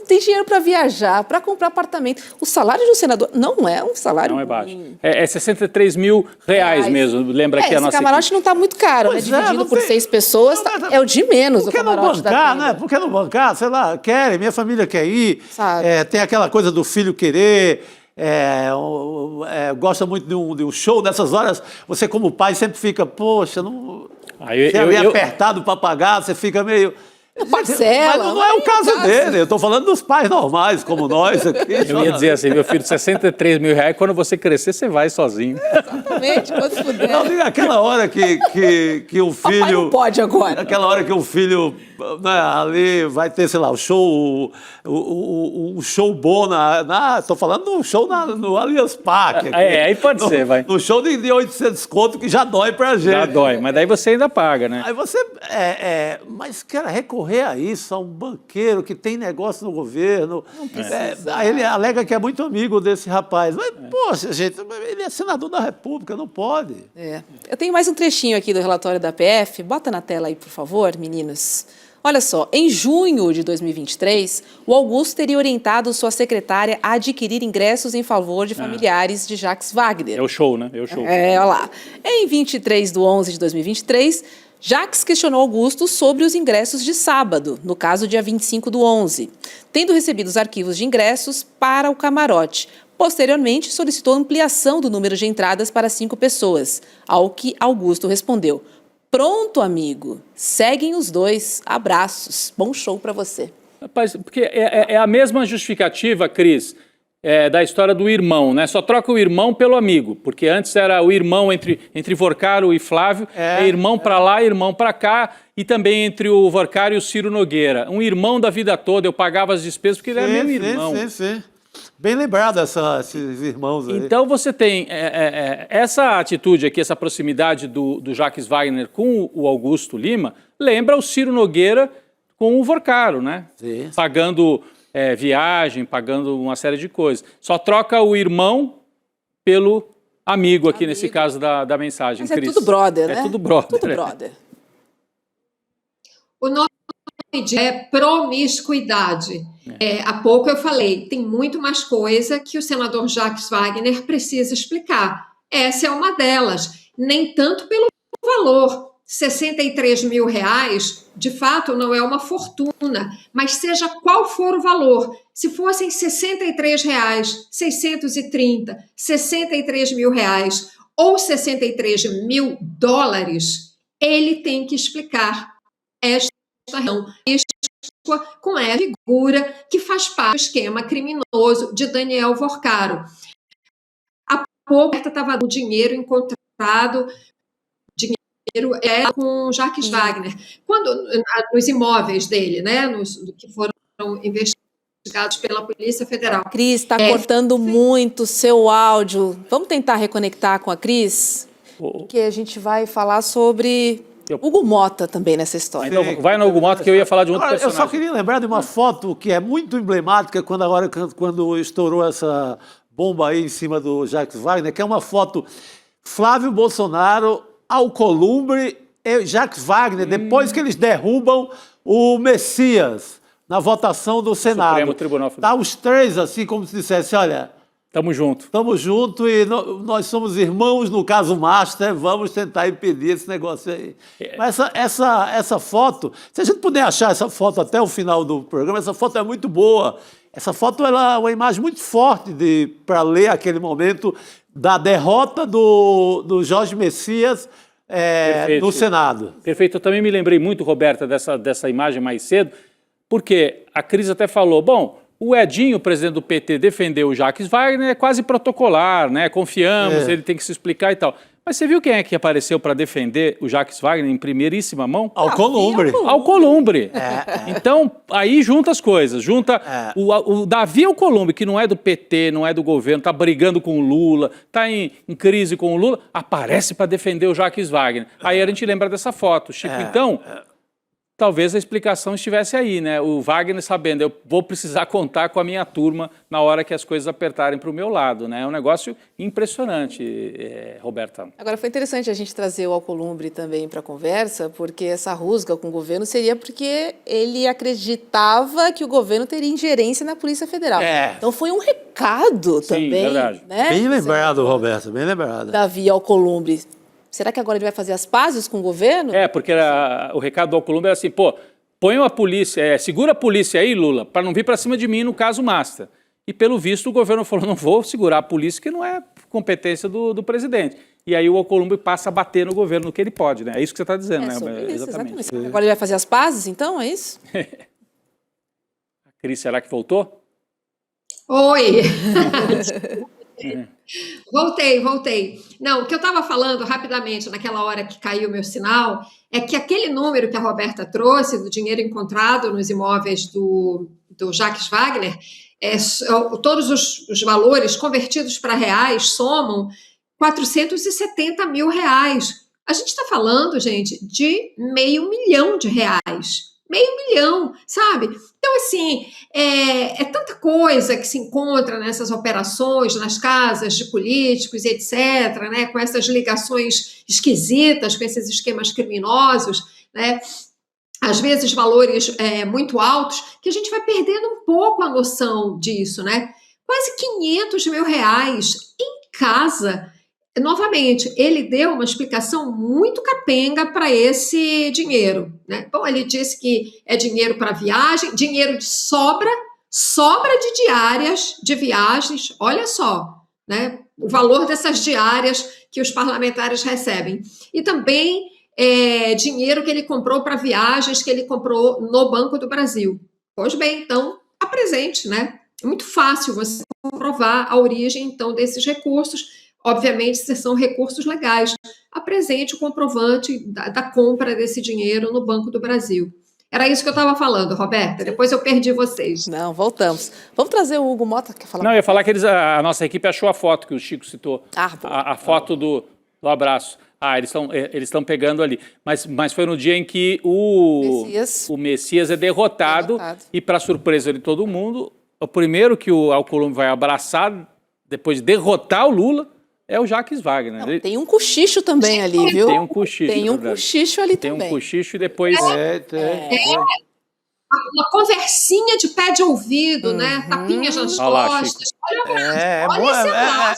Tem dinheiro para viajar, para comprar apartamento. O salário de um senador não é um salário... Não é baixo. É 63 mil reais mesmo. Lembra que a nossa... Esse camarote não está muito caro, né? Dividido por 6 pessoas, é o de menos o camarote da Taylor. Né? Por que não bancar? Sei lá, minha família quer ir. Tem aquela coisa do filho querer... gosta muito de um show, nessas horas você como pai sempre fica, poxa, você é meio apertado para pagar, você fica meio... Parcela. Mas não é o caso dele, eu estou falando dos pais normais, como nós aqui. Eu ia dizer assim, meu filho, 63 mil reais, quando você crescer, você vai sozinho. Exatamente, quando puder. Não, aquela hora que o filho... Papai não pode agora. Aquela hora que o filho, né, ali vai ter, sei lá, o show, um show bom estou falando de um show no Allianz Parque. Aqui, aí pode ser, vai. No show de 800 conto, que já dói pra gente. Já dói, mas daí você ainda paga, né? Aí você, mas, cara, recorrer a isso, a um banqueiro que tem negócio no governo, não precisa. Aí ele alega que é muito amigo desse rapaz. Mas, poxa, gente, ele é senador da República, não pode. Eu tenho mais um trechinho aqui do relatório da PF. Bota na tela aí, por favor, meninos. Olha só, em junho de 2023, o Augusto teria orientado sua secretária a adquirir ingressos em favor de familiares de Jacques Wagner. É o show, né? É o show. Olha lá. Em 23/11 de 2023, Jacques questionou Augusto sobre os ingressos de sábado, no caso dia 25/11, tendo recebido os arquivos de ingressos para o camarote. Posteriormente, solicitou ampliação do número de entradas para 5 pessoas, ao que Augusto respondeu: "Pronto, amigo. Seguem os dois. Abraços. Bom show para você." Rapaz, porque é a mesma justificativa, Cris, da história do irmão, né? Só troca o irmão pelo amigo, porque antes era o irmão entre Vorcaro e Flávio, irmão para lá, irmão para cá, e também entre o Vorcaro e o Ciro Nogueira. Um irmão da vida toda, eu pagava as despesas porque ele era meu irmão. Sim. Bem lembrado esses irmãos aí. Então você tem essa atitude aqui, essa proximidade do Jacques Wagner com o Augusto Lima, lembra o Ciro Nogueira com o Vorcaro, né? Sim. Pagando viagem, pagando uma série de coisas. Só troca o irmão pelo amigo aqui, nesse caso da mensagem, Mas Cris. é tudo brother, né? É tudo brother. Tudo brother. O nome é promiscuidade. Há pouco eu falei, tem muito mais coisa que o senador Jacques Wagner precisa explicar. Essa é uma delas. Nem tanto pelo valor. 63 mil reais, de fato, não é uma fortuna, mas seja qual for o valor, se fossem 63 reais, 630, 63 mil reais ou 63 mil dólares, ele tem que explicar esta reunião com a figura que faz parte do esquema criminoso de Daniel Vorcaro. Há pouco estava o dinheiro encontrado, dinheiro com Jacques Wagner, nos imóveis dele, né, que foram investigados pela Polícia Federal. Cris, está cortando muito o seu áudio. Vamos tentar reconectar com a Cris? Que a gente vai falar sobre Hugo Mota também nessa história. Então vai no Hugo Mota, que eu ia falar de um outro personagem. Eu só queria lembrar de uma foto que é muito emblemática quando estourou essa bomba aí em cima do Jacques Wagner, que é uma foto Flávio Bolsonaro, Alcolumbre e Jacques Wagner, depois que eles derrubam o Messias na votação do Senado. Supremo Tribunal Federal. Tá os três assim, como se dissesse, olha... Tamo junto. Tamo junto e nós somos irmãos no caso Master, vamos tentar impedir esse negócio aí. Mas essa foto, se a gente puder achar essa foto até o final do programa, essa foto é muito boa. Essa foto ela é uma imagem muito forte para ler aquele momento da derrota do Jorge Messias no Senado. Perfeito. Eu também me lembrei muito, Roberta, dessa imagem mais cedo, porque a Cris até falou, bom, o Edinho, o presidente do PT, defendeu o Jacques Wagner, é quase protocolar, né? Confiamos, ele tem que se explicar e tal. Mas você viu quem é que apareceu para defender o Jacques Wagner em primeiríssima mão? Alcolumbre. Alcolumbre. Então, aí junta as coisas. Junta o Davi Alcolumbre, que não é do PT, não é do governo, está brigando com o Lula, está em crise com o Lula, aparece para defender o Jacques Wagner. Aí a gente lembra dessa foto, Chico. Então... Talvez a explicação estivesse aí, né? O Wagner sabendo, eu vou precisar contar com a minha turma na hora que as coisas apertarem para o meu lado, né? É um negócio impressionante, Roberta. Agora, foi interessante a gente trazer o Alcolumbre também para a conversa, porque essa rusga com o governo seria porque ele acreditava que o governo teria ingerência na Polícia Federal. Então foi um recado também. Verdade. Né? Bem lembrado, Roberta, bem lembrado. Davi Alcolumbre. Será que agora ele vai fazer as pazes com o governo? Porque o recado do Alcolumbre era assim, pô, põe a polícia, segura a polícia aí, Lula, para não vir para cima de mim no caso Master. E pelo visto o governo falou, não vou segurar a polícia, que não é competência do presidente. E aí o Alcolumbre passa a bater no governo no que ele pode, né? É isso que você está dizendo, né? Isso, exatamente. Agora ele vai fazer as pazes, então, é isso? A Cris, será que voltou? Oi! Voltei. Não, o que eu estava falando rapidamente naquela hora que caiu o meu sinal é que aquele número que a Roberta trouxe do dinheiro encontrado nos imóveis do Jacques Wagner, todos os valores convertidos para reais somam 470 mil reais. A gente está falando, gente, de R$500 mil. R$500 mil, sabe? Então, assim, é tanta coisa que se encontra nessas operações, nas casas de políticos, etc., né? Com essas ligações esquisitas, com esses esquemas criminosos, né? Às vezes valores muito altos, que a gente vai perdendo um pouco a noção disso, né? Quase R$500 mil em casa. Novamente, ele deu uma explicação muito capenga para esse dinheiro, né? Bom, ele disse que é dinheiro para viagem, dinheiro de sobra de diárias de viagens, olha só, né? O valor dessas diárias que os parlamentares recebem. E também dinheiro que ele comprou para viagens que ele comprou no Banco do Brasil. Pois bem, então, apresente, né? É muito fácil você comprovar a origem, então, desses recursos. Obviamente, se são recursos legais, apresente o comprovante da compra desse dinheiro no Banco do Brasil. Era isso que eu estava falando, Roberta. Depois eu perdi vocês. Não, voltamos. Vamos trazer o Hugo Mota. Quer falar? Não, eu ia falar que a nossa equipe achou a foto que o Chico citou. A foto do abraço. Eles estão pegando ali. Mas foi no dia em que o Messias é derrotado. E, para surpresa de todo mundo, o primeiro que o Alcolumbre vai abraçar, depois de derrotar o Lula, é o Jacques Wagner. Não, tem um cochicho também ali, viu? Tem um cochicho. Tem um cochicho ali também. Tem um cochicho e depois... Uma conversinha de pé de ouvido, né? Tapinhas nas costas.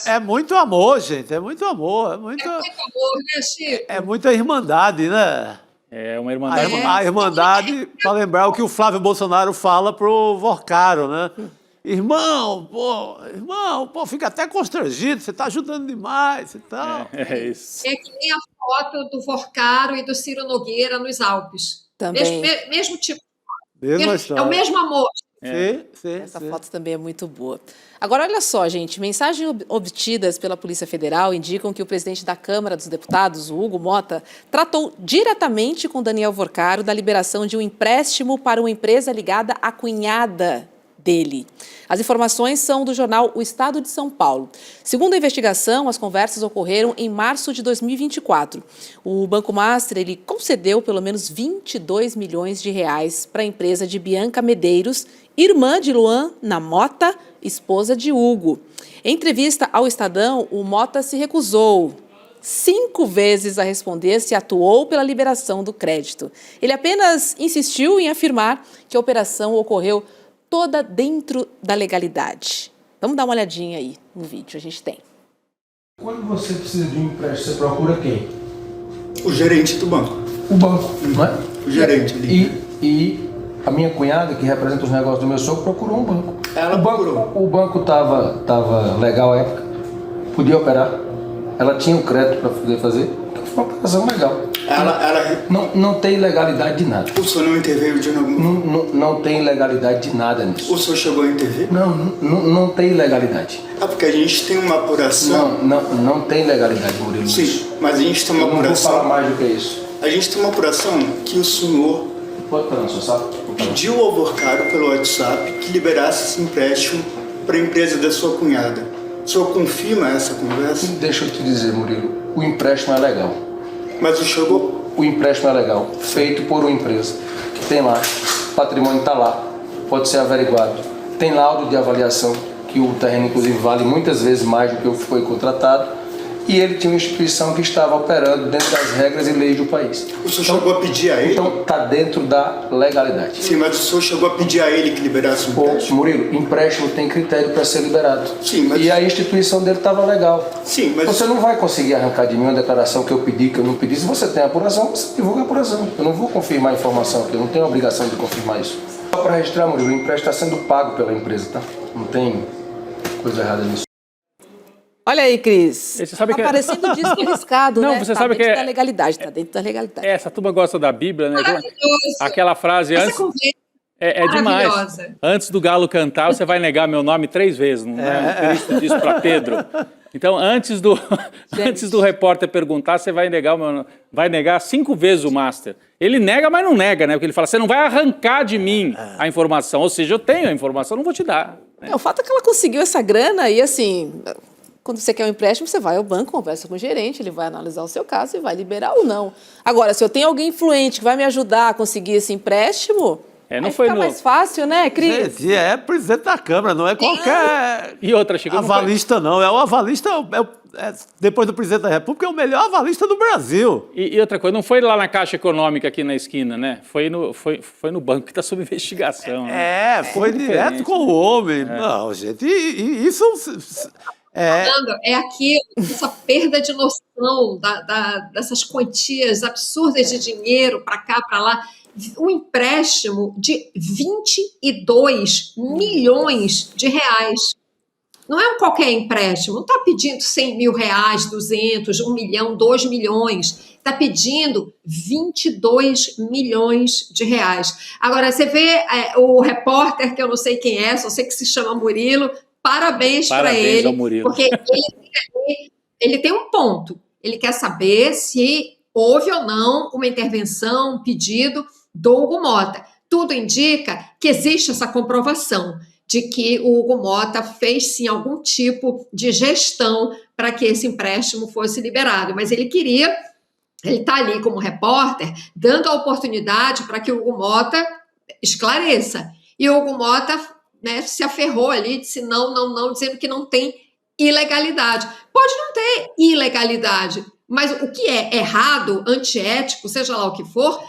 É muito amor, gente. É muito amor. É muito amor, né, Chico? É muita irmandade, né? É uma irmandade. A irmandade, para lembrar o que o Flávio Bolsonaro fala pro Vorcaro, né? irmão, pô, fica até constrangido, você está ajudando demais e tal. É isso. É que nem a foto do Vorcaro e do Ciro Nogueira nos Alpes. Também. Mesmo tipo. Mesma história. É o mesmo amor. Essa foto também é muito boa. Agora, olha só, gente. Mensagens obtidas pela Polícia Federal indicam que o presidente da Câmara dos Deputados, o Hugo Motta, tratou diretamente com Daniel Vorcaro da liberação de um empréstimo para uma empresa ligada à cunhada dele. As informações são do jornal O Estado de São Paulo. Segundo a investigação, as conversas ocorreram em março de 2024. O Banco Master ele concedeu pelo menos 22 milhões de reais para a empresa de Bianca Medeiros, irmã de Luana Motta, esposa de Hugo. Em entrevista ao Estadão, o Motta se recusou 5 vezes a responder se atuou pela liberação do crédito. Ele apenas insistiu em afirmar que a operação ocorreu toda dentro da legalidade. Vamos dar uma olhadinha aí no vídeo, a gente tem. Quando você precisa de um empréstimo, você procura quem? O gerente do banco. O banco, não é? O gerente ali. E a minha cunhada, que representa os negócios do meu sogro, procurou um banco. Ela procurou. O banco estava legal à época, podia operar. Ela tinha o crédito para poder fazer. Foi uma operação legal. Não tem legalidade de nada. O senhor não interveio de algum? Não tem legalidade de nada nisso. O senhor chegou a intervir? Não tem legalidade. É porque a gente tem uma apuração... Não tem legalidade, Murilo. Sim, mas a gente tem uma apuração... Não vou falar mais do que isso. A gente tem uma apuração que o senhor... Pode falar, senhor sabe? Pediu ao Vorcaro pelo WhatsApp que liberasse esse empréstimo para a empresa da sua cunhada. O senhor confirma essa conversa? Deixa eu te dizer, Murilo, o empréstimo é legal. Mas o empréstimo é legal, feito por uma empresa que tem lá, o patrimônio está lá, pode ser averiguado. Tem laudo de avaliação, que o terreno inclusive vale muitas vezes mais do que o que foi contratado, e ele tinha uma instituição que estava operando dentro das regras e leis do país. O senhor chegou a pedir a ele? Então está dentro da legalidade. Sim, mas o senhor chegou a pedir a ele que liberasse o empréstimo? Murilo, empréstimo tem critério para ser liberado. Sim, mas... E a instituição dele estava legal. Sim, mas... Você não vai conseguir arrancar de mim uma declaração que eu pedi, que eu não pedi. Se você tem apuração, você divulga a apuração. Eu não vou confirmar a informação aqui, eu não tenho a obrigação de confirmar isso. Só para registrar, Murilo, o empréstimo está sendo pago pela empresa, tá? Não tem coisa errada nisso. Olha aí, Cris. Você sabe tá que parecendo disco arriscado, não, né? Você tá sabe dentro que da legalidade, tá dentro da legalidade. Essa turma gosta da Bíblia, né? Aquela frase antes... É demais. Antes do galo cantar, você vai negar meu nome 3 vezes, não é? Cristo disse para Pedro. Então, antes do repórter perguntar, você vai negar 5 vezes o Master. Ele nega, mas não nega, né? Porque ele fala, você não vai arrancar de mim a informação. Ou seja, eu tenho a informação, não vou te dar. Né? O fato é que ela conseguiu essa grana e, assim, quando você quer um empréstimo, você vai ao banco, conversa com o gerente, ele vai analisar o seu caso e vai liberar ou não. Agora, se eu tenho alguém influente que vai me ajudar a conseguir esse empréstimo... não foi mais fácil, né, Cris? Gente, é presidente da Câmara, não é qualquer e outra, chegou avalista, não. É o avalista, depois do presidente da República, é o melhor avalista do Brasil. E outra coisa, não foi lá na Caixa Econômica aqui na esquina, né? Foi no banco que está sob investigação. Né? Foi direto com o homem. Não, gente, isso... É aquilo, essa perda de noção dessas quantias absurdas de dinheiro para cá, para lá. Um empréstimo de 22 milhões de reais. Não é um qualquer empréstimo, não está pedindo 100 mil reais, 200, 1 milhão, 2 milhões. Está pedindo 22 milhões de reais. Agora, você vê o repórter, que eu não sei quem é, só sei que se chama Murilo, parabéns para ele, ao Murilo. Porque ele tem um ponto. Ele quer saber se houve ou não uma intervenção, um pedido do Hugo Motta. Tudo indica que existe essa comprovação de que o Hugo Motta fez, sim, algum tipo de gestão para que esse empréstimo fosse liberado. Mas ele está ali como repórter, dando a oportunidade para que o Hugo Motta esclareça. E o Hugo Motta, né, se aferrou ali, disse não, dizendo que não tem ilegalidade. Pode não ter ilegalidade, mas o que é errado, antiético, seja lá o que for,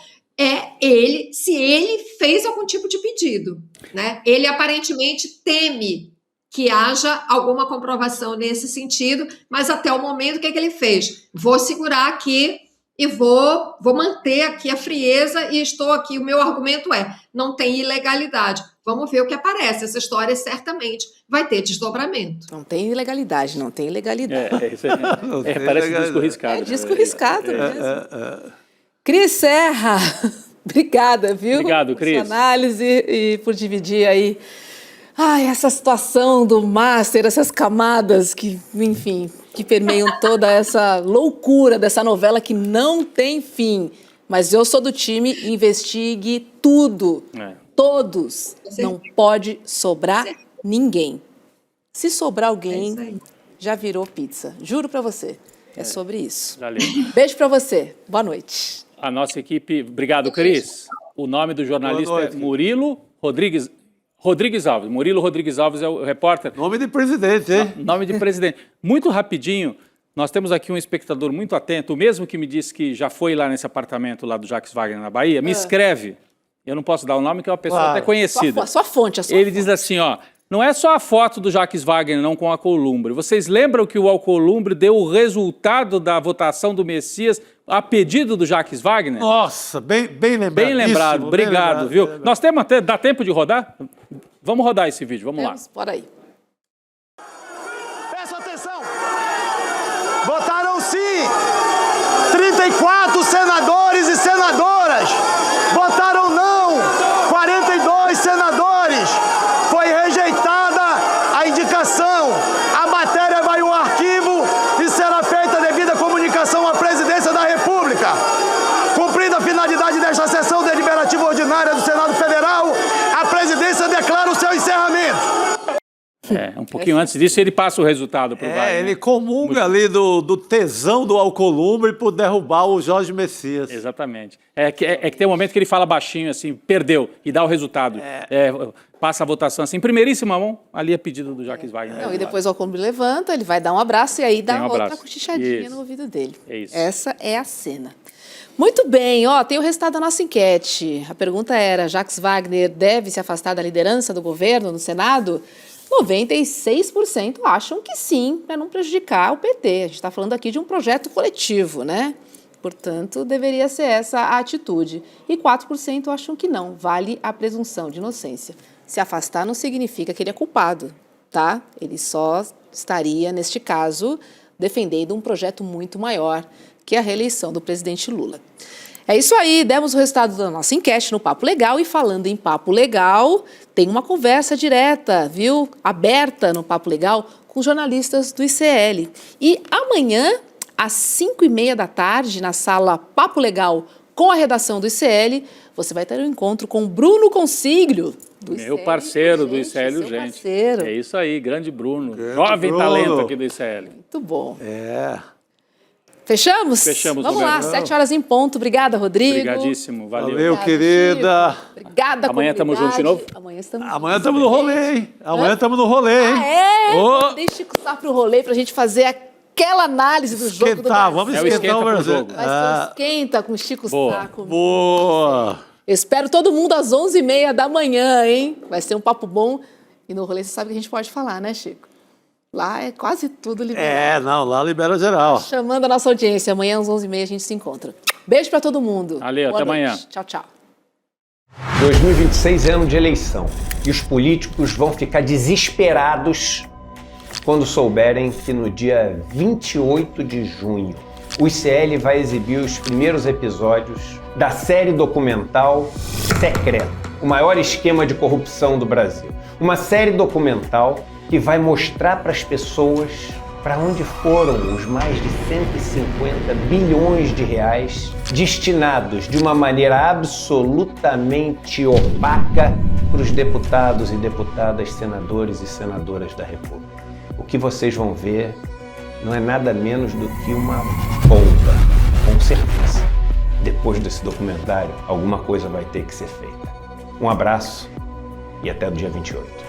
se ele fez algum tipo de pedido, né? Ele aparentemente teme que haja alguma comprovação nesse sentido, mas até o momento, o que ele fez? Vou segurar aqui e vou manter aqui a frieza e estou aqui, o meu argumento não tem ilegalidade. Vamos ver o que aparece. Essa história certamente vai ter desdobramento. Não tem ilegalidade, não tem ilegalidade. Isso aí. Parece disco riscado. É disco riscado mesmo. Cris Serra, obrigada, viu? Obrigado, Cris. Por sua análise e por dividir aí essa situação do Master, essas camadas que, enfim, que permeiam toda essa loucura dessa novela que não tem fim. Mas eu sou do time, investigue tudo. Todos. Não pode sobrar ninguém. Se sobrar alguém, já virou pizza. Juro pra você. É sobre isso. Valeu. Beijo pra você. Boa noite. A nossa equipe... Obrigado, Cris. O nome do jornalista é Murilo Rodrigues Alves. Murilo Rodrigues Alves é o repórter. Nome de presidente, hein? Nome de presidente. Muito rapidinho, nós temos aqui um espectador muito atento, o mesmo que me disse que já foi lá nesse apartamento lá do Jacques Wagner, na Bahia, me escreve. Eu não posso dar o nome, que é uma pessoa até conhecida. Sua fonte, a sua Ele diz assim, ó, não é só a foto do Jacques Wagner, não, com o Alcolumbre. Vocês lembram que o Alcolumbre deu o resultado da votação do Messias a pedido do Jacques Wagner? Nossa, bem lembrado. Bem lembrado, obrigado, viu? Nós temos até, dá tempo de rodar? Vamos rodar esse vídeo, vamos lá. Bora aí. Presta atenção. Votaram sim 34 senadores e senadoras. Votaram não 42 senadores. Foi rejeitada a indicação. A matéria vai ao arquivo e será feita devida comunicação à Presidência da República. Cumprida a finalidade desta sessão deliberativa ordinária do Senado Federal, a Presidência declara o seu encerramento. Um pouquinho antes disso, ele passa o resultado para o Wagner. Ele comunga ali do tesão do Alcolumbre por derrubar o Jorge Messias. Exatamente. É que tem um momento que ele fala baixinho, assim, perdeu, e dá o resultado. Passa a votação assim, em primeiríssima mão, ali a pedido do Jacques Wagner. Não, e depois o Alcolumbre levanta, ele vai dar um abraço e aí dá outra cochichadinha no ouvido dele. É isso. Essa é a cena. Muito bem, tem o resultado da nossa enquete. A pergunta era, Jacques Wagner deve se afastar da liderança do governo no Senado? 96% acham que sim, para não prejudicar o PT. A gente está falando aqui de um projeto coletivo, né? Portanto, deveria ser essa a atitude. E 4% acham que não, vale a presunção de inocência. Se afastar não significa que ele é culpado, tá? Ele só estaria, neste caso, defendendo um projeto muito maior, que é a reeleição do presidente Lula. É isso aí, demos o resultado da nossa enquete no Papo Legal. E falando em Papo Legal, tem uma conversa direta, viu? Aberta no Papo Legal com jornalistas do ICL. E amanhã, às 5h30 da tarde, na sala Papo Legal com a redação do ICL, você vai ter um encontro com Bruno Consiglio. Meu parceiro do ICL, gente. Parceiro. É isso aí, grande Bruno. Jovem talento aqui do ICL. Muito bom. Fechamos? Fechamos. Vamos lá, 7 horas em ponto. Obrigada, Rodrigo. Obrigadíssimo, valeu. Valeu, querida. Chico. Obrigada, amanhã estamos juntos de novo? Amanhã estamos no rolê, hein? Amanhã estamos no rolê, hein? Deixa Chico Sá pro rolê pra gente fazer aquela análise do jogo do Brasil. Vamos esquentar o Brasil. Vai ser esquenta com o Chico Sá. Boa. Eu espero todo mundo às 11h30 da manhã, hein? Vai ser um papo bom. E no rolê você sabe que a gente pode falar, né, Chico? Lá é quase tudo liberado. Lá libera geral. Chamando a nossa audiência. Amanhã às 11h30 a gente se encontra. Beijo pra todo mundo. Valeu, até amanhã. Tchau, tchau. 2026 é ano de eleição. E os políticos vão ficar desesperados quando souberem que no dia 28 de junho o ICL vai exibir os primeiros episódios da série documental Secreto, o maior esquema de corrupção do Brasil. Uma série documental que vai mostrar para as pessoas para onde foram os mais de 150 bilhões de reais destinados de uma maneira absolutamente opaca para os deputados e deputadas, senadores e senadoras da República. O que vocês vão ver não é nada menos do que uma bomba, com certeza. Depois desse documentário, alguma coisa vai ter que ser feita. Um abraço e até o dia 28.